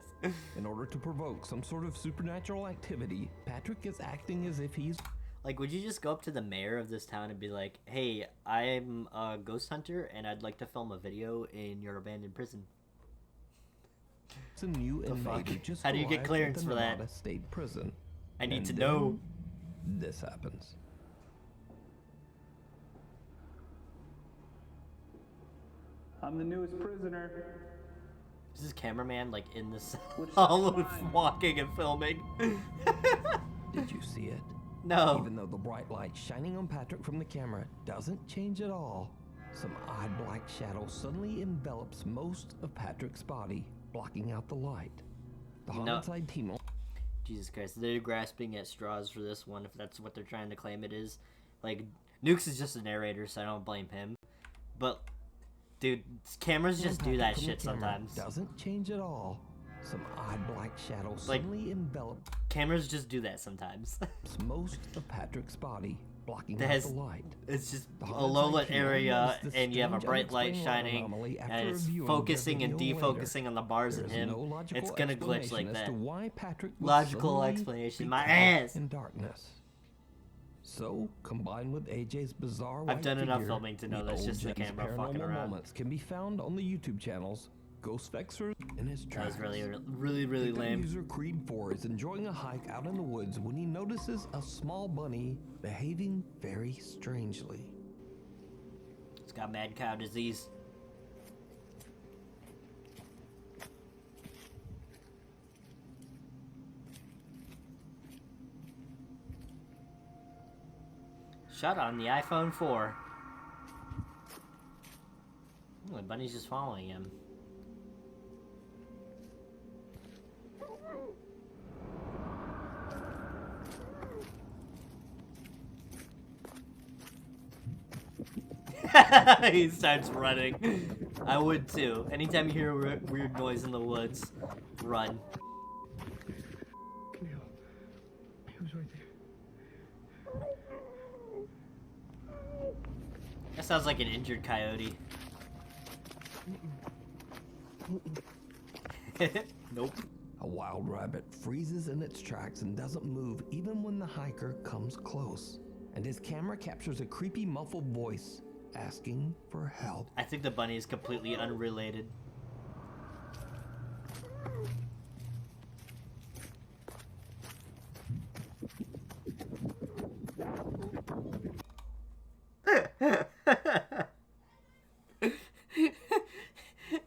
In order to provoke some sort of supernatural activity, Patrick is acting as if he's... Like, would you just go up to the mayor of this town and be like, hey, I'm a ghost hunter and I'd like to film a video in your abandoned prison? It's a new inmate who just How do you get arrived clearance at the for that? Nevada State Prison. I need And to then know. This happens. I'm the newest prisoner. Is this cameraman like in this hall walking and filming? Did you see it? No. Even though the bright light shining on Patrick from the camera doesn't change at all, some odd black shadow suddenly envelops most of Patrick's body, blocking out the light. The homicide team... Jesus Christ, they're grasping at straws for this one, if that's what they're trying to claim it is. Like, Nukes is just a narrator, so I don't blame him. But, dude, cameras just do that shit sometimes. Doesn't change at all. Some odd black shadow suddenly envelops... Cameras just do that sometimes. most of Patrick's body, blocking out the light. It's just a low-lit area, and you have a bright light shining, and it's focusing and defocusing on the bars and him. It's gonna glitch like that. Logical explanation, my ass! In darkness. So, combined with AJ's bizarre I've done enough filming to know that's just the camera fucking around. Moments can be found on the YouTube channels Ghost Vexers and his tracks. That was really lame. User Creed 4 is enjoying a hike out in the woods when he notices a small bunny behaving very strangely. It's got mad cow disease. Shut on the iPhone 4. Oh, the bunny's just following him. He starts running. I would too. Anytime you hear a weird noise in the woods, run. He was right there. That sounds like an injured coyote. Nope. A wild rabbit freezes in its tracks and doesn't move even when the hiker comes close. And his camera captures a creepy muffled voice asking for help. I think the bunny is completely unrelated.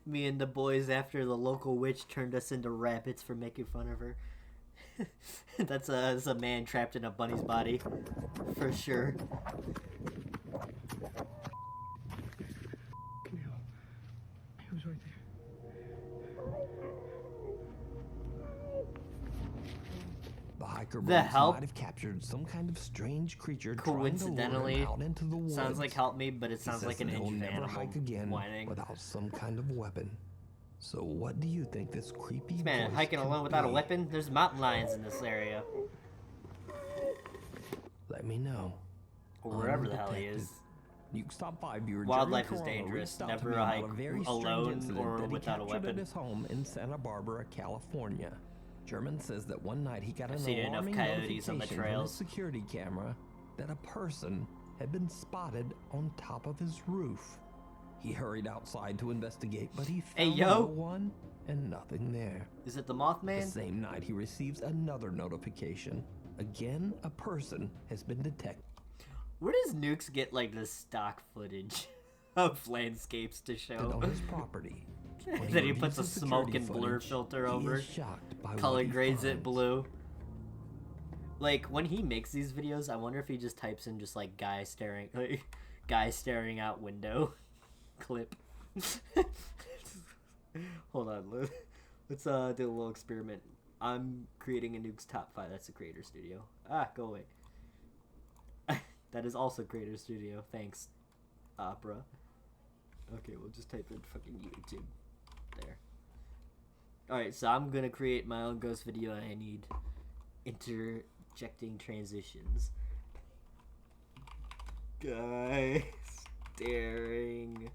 Me and the boys after the local witch turned us into rabbits for making fun of her. That's a man trapped in a bunny's body, for sure. He was right there. The hiker The believes he help? might have captured some kind of strange creature Coincidentally, trying to lure him out into the woods. sounds like help me, but it He sounds says like an that he'll injured never animal hike again whining. without some kind of weapon. So what do you think this creepy This man voice hiking could alone without a be? weapon? There's mountain lions in this area. Let me know. Or wherever the hell he Undetected. is. Nuke's Top 5 viewer Wildlife Jerry is Corona dangerous. reached out Never to me a about hike very strange alone incident or that he without a captured weapon. at his home in Santa Barbara, California. German says that one night he got I've an seen enough alarming coyotes on the notification from his trails. security camera that a person had been spotted on top of his roof. He hurried outside to investigate, but he Hey, found yo. no one and nothing there. Is it the Mothman? The same night, he receives another notification. Again, a person has been detected. Where does Nukes get like this stock footage of landscapes to show? on his property. When Then he reviews puts a the smoke security and blur footage, filter he over. is shocked by Color what he grades it finds. blue. Like when he makes these videos, I wonder if he just types in just like guy staring out window clip. Hold on, let's do a little experiment. I'm creating a Nuke's Top 5. That's the Creator Studio. Ah, go away. That is also Creator Studio. Thanks, Opera. Okay, we'll just type in fucking YouTube. There. Alright, so I'm gonna create my own ghost video and I need interjecting transitions. Guy staring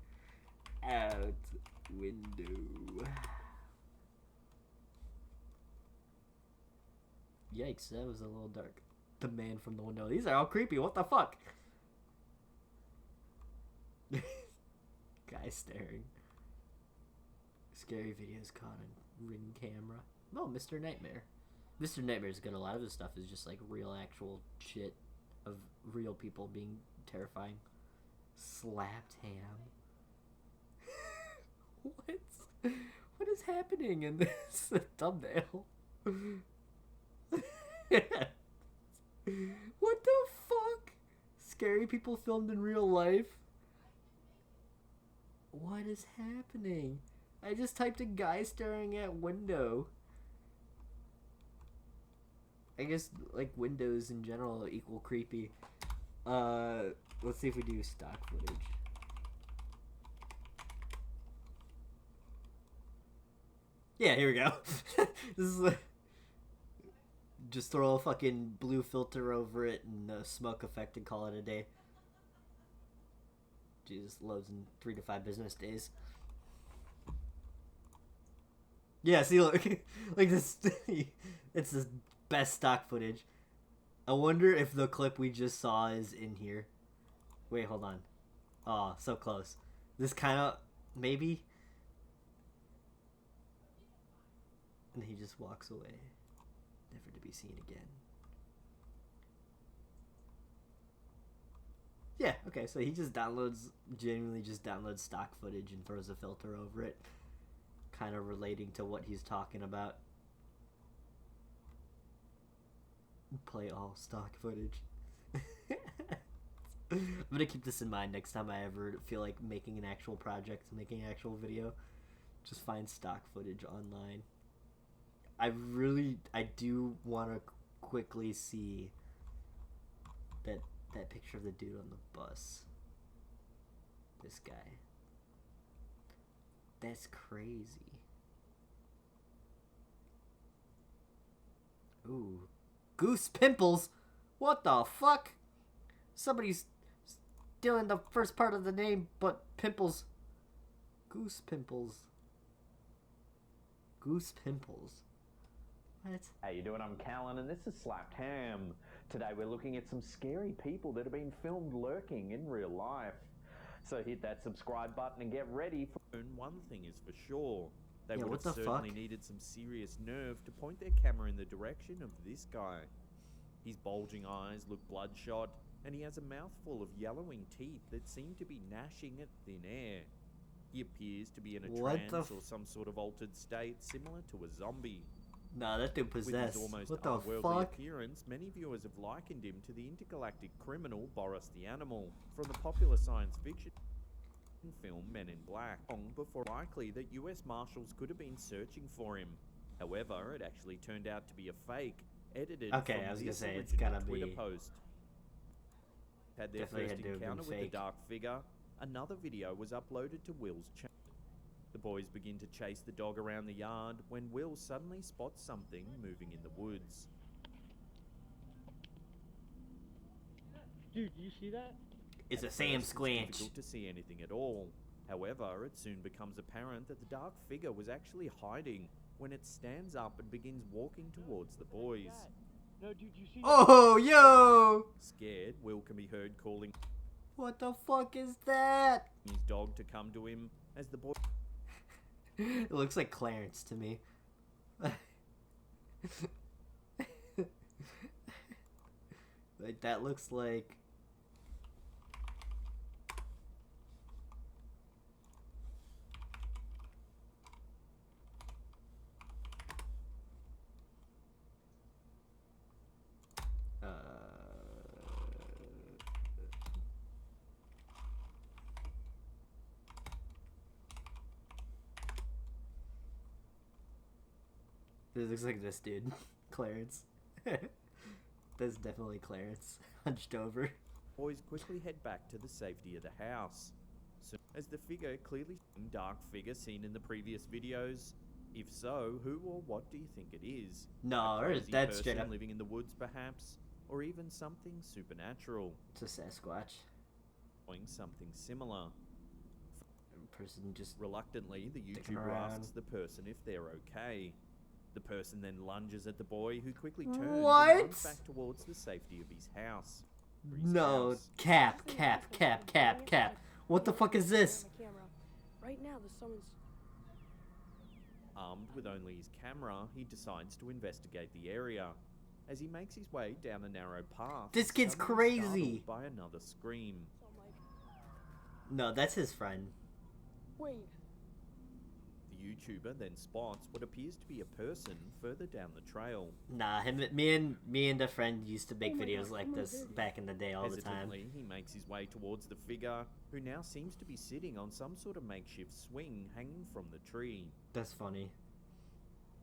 out window. Yikes, that was a little dark. The man from the window. These are all creepy. What the fuck? Guy staring. Scary videos caught on Ring camera. Oh, Mr. Nightmare. Mr. Nightmare's good. A lot of his stuff is just like real actual shit of real people being terrifying. Slapped ham. What is happening in this thumbnail? What the fuck? Scary people filmed in real life? What is happening? I just typed a guy staring at window. I guess like windows in general equal creepy. Let's see if we do stock footage. Yeah, here we go. This is just throw a fucking blue filter over it and a smoke effect and call it a day. Jesus, loads in 3 to 5 business days. Yeah, see, look, like this. It's the best stock footage. I wonder if the clip we just saw is in here. Wait, hold on. Oh, so close. This kind of maybe. And he just walks away, never to be seen again. Yeah, okay, so he just genuinely just downloads stock footage and throws a filter over it, kind of relating to what he's talking about. Play all stock footage. I'm gonna keep this in mind next time I ever feel like making an actual project, making an actual video. Just find stock footage online. I do want to quickly see that picture of the dude on the bus. This guy. That's crazy. Ooh. Goose Pimples? What the fuck? Somebody's stealing the first part of the name, but Pimples. Goose Pimples. Goose Pimples. What? How you doing? I'm Callan, and this is Slapped Ham. Today we're looking at some scary people that have been filmed lurking in real life. So hit that subscribe button and get ready for... One thing is for sure. They Yeah, would what have the certainly fuck? needed some serious nerve to point their camera in the direction of this guy. His bulging eyes look bloodshot, and he has a mouthful of yellowing teeth that seem to be gnashing at thin air. He appears to be in a What the trance or some sort of altered state similar to a zombie. Nah, that dude With possessed. his almost What the otherworldly fuck? appearance, many viewers have likened him to the intergalactic criminal Boris the Animal from the popular science fiction film Men in Black. Long before likely that US Marshals could have been searching for him. However, it actually turned out to be a fake, edited Okay, from I was gonna this say, it's original gotta Twitter be- post. Had their Definitely first had to have been encounter with the fake. dark figure, another video was uploaded to Will's channel. The boys begin to chase the dog around the yard when Will suddenly spots something moving in the woods. Dude, you see that? It's a At Sam first, Squinch. It's difficult to see anything at all. However, it soon becomes apparent that the dark figure was actually hiding when it stands up and begins walking towards the boys. No, dude, you see Oh, yo! Scared, Will can be heard calling What the fuck is that? his dog to come to him as the boy... It looks like Clarence to me. Like, that looks like... This looks like this dude. Clarence. That's definitely Clarence. Hunched over. Boys quickly head back to the safety of the house. So, as the figure clearly dark figure seen in the previous videos, if so, who or what do you think it is? No, A crazy that's straight person up- living in the woods, perhaps, or even something supernatural. It's a Sasquatch. Doing something similar. Person just reluctantly, the dicking YouTuber around. asks the person if they're okay. The person then lunges at the boy, who quickly turns What? and runs back towards the safety of his house. No, cap. What the fuck is this? Right now, the summons. Armed with only his camera, he decides to investigate the area. As he makes his way down a narrow path, This he's kid's suddenly crazy. startled by another scream. No, that's his friend. Wait. The YouTuber then spots what appears to be a person further down the trail. Nah, me and a friend used to make videos like this back in the day all the time. Hesitantly, he makes his way towards the figure, who now seems to be sitting on some sort of makeshift swing hanging from the tree. That's funny.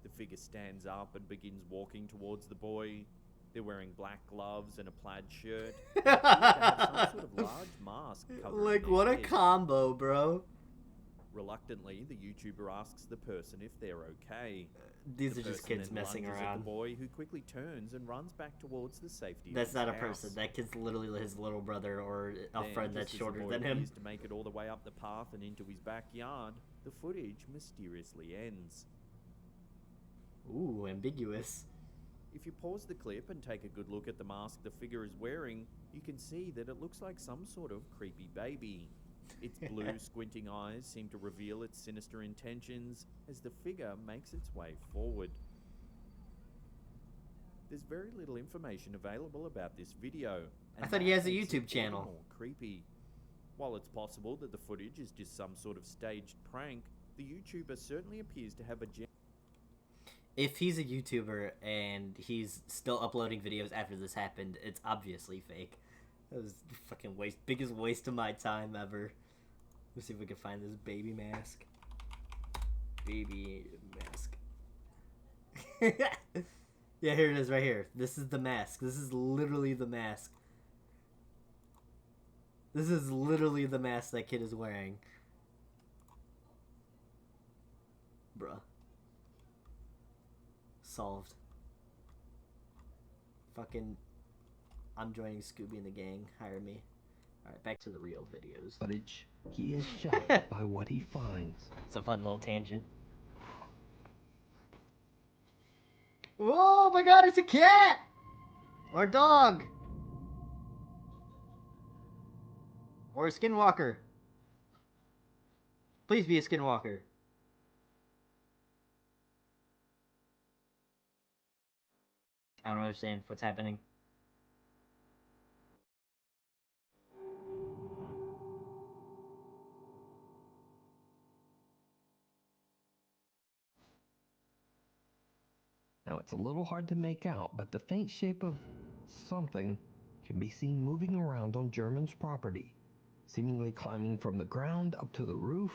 The figure stands up and begins walking towards the boy. They're wearing black gloves and a plaid shirt. They appear to have some sort of large mask covering Like, their what a head. combo, bro. Reluctantly, the YouTuber asks the person if they're okay. These The are just person kids then messing lunges at around. The boy, who quickly turns and runs back towards the safety That's of not a his person. house. That kid's literally his little brother or a Then, friend that's just as the shorter boy than him. appears to make it all the way up the path and into his backyard, the footage mysteriously ends. Ooh, ambiguous. If you pause the clip and take a good look at the mask the figure is wearing, you can see that it looks like some sort of creepy baby. Its blue, squinting eyes seem to reveal its sinister intentions as the figure makes its way forward. There's very little information available about this video. I and thought he that has a makes it YouTube all channel. More creepy. While it's possible that the footage is just some sort of staged prank, the YouTuber certainly appears to have a If he's a YouTuber and he's still uploading videos after this happened, it's obviously fake. That was fucking biggest waste of my time ever. Let's see if we can find this baby mask. Baby mask. Yeah, here it is right here. This is the mask. This is literally the mask. This is literally the mask that kid is wearing. Bruh. Solved. Fucking, I'm joining Scooby and the gang. Hire me. Alright, back to the real videos. Footage. He is shocked by what he finds. It's a fun little tangent. Oh my god, it's a cat! Or a dog! Or a skinwalker. Please be a skinwalker. I don't understand what's happening. Now it's a little hard to make out, but the faint shape of something can be seen moving around on German's property, seemingly climbing from the ground up to the roof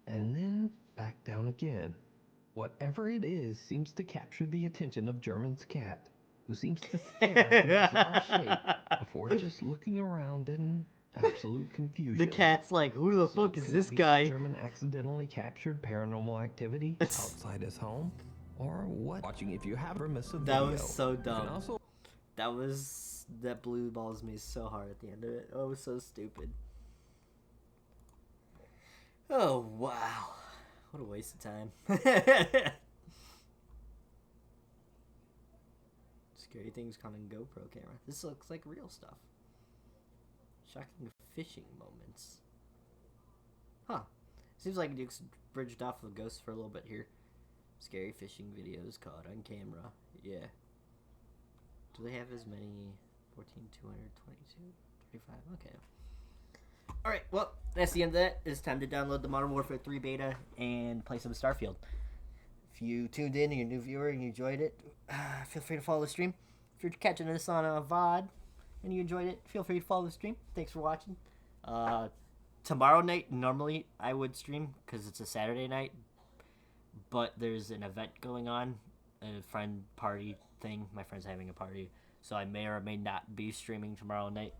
and then back down again. Whatever it is seems to capture the attention of German's cat, who seems to stare at the bizarre shape before just looking around in absolute confusion. The cat's like, who the fuck is this guy? German accidentally captured paranormal activity outside his home? Or what? Watching if you have ever missed a video. That was so dumb. Also... That blue balls me so hard at the end of it. Oh, it was so stupid. Oh, wow. What a waste of time. Scary things caught on GoPro camera. This looks like real stuff. Shocking fishing moments. Huh. Seems like Duke's bridged off of ghosts for a little bit here. Scary fishing videos caught on camera. Yeah. Do they have as many? 14, 222, 35. Okay. Alright, well, that's the end of that. It's time to download the Modern Warfare 3 beta and play some Starfield. If you tuned in and you're a new viewer and you enjoyed it, feel free to follow the stream. If you're catching this on a VOD and you enjoyed it, feel free to follow the stream. Thanks for watching. Tomorrow night, normally I would stream because it's a Saturday night, but there's an event going on, a friend party thing. My friend's having a party, so I may or may not be streaming tomorrow night.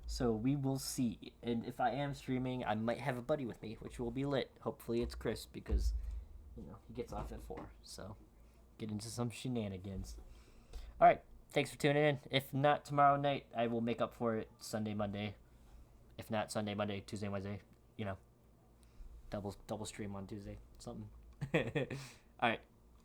So we will see. And if I am streaming, I might have a buddy with me, which will be lit. Hopefully it's Chris, because, you know, he gets off at 4. So get into some shenanigans. Alright, thanks for tuning in. If not tomorrow night, I will make up for it Sunday, Monday. If not Sunday, Monday, Tuesday, Wednesday, you know. Double stream on Tuesday. Something. Alright.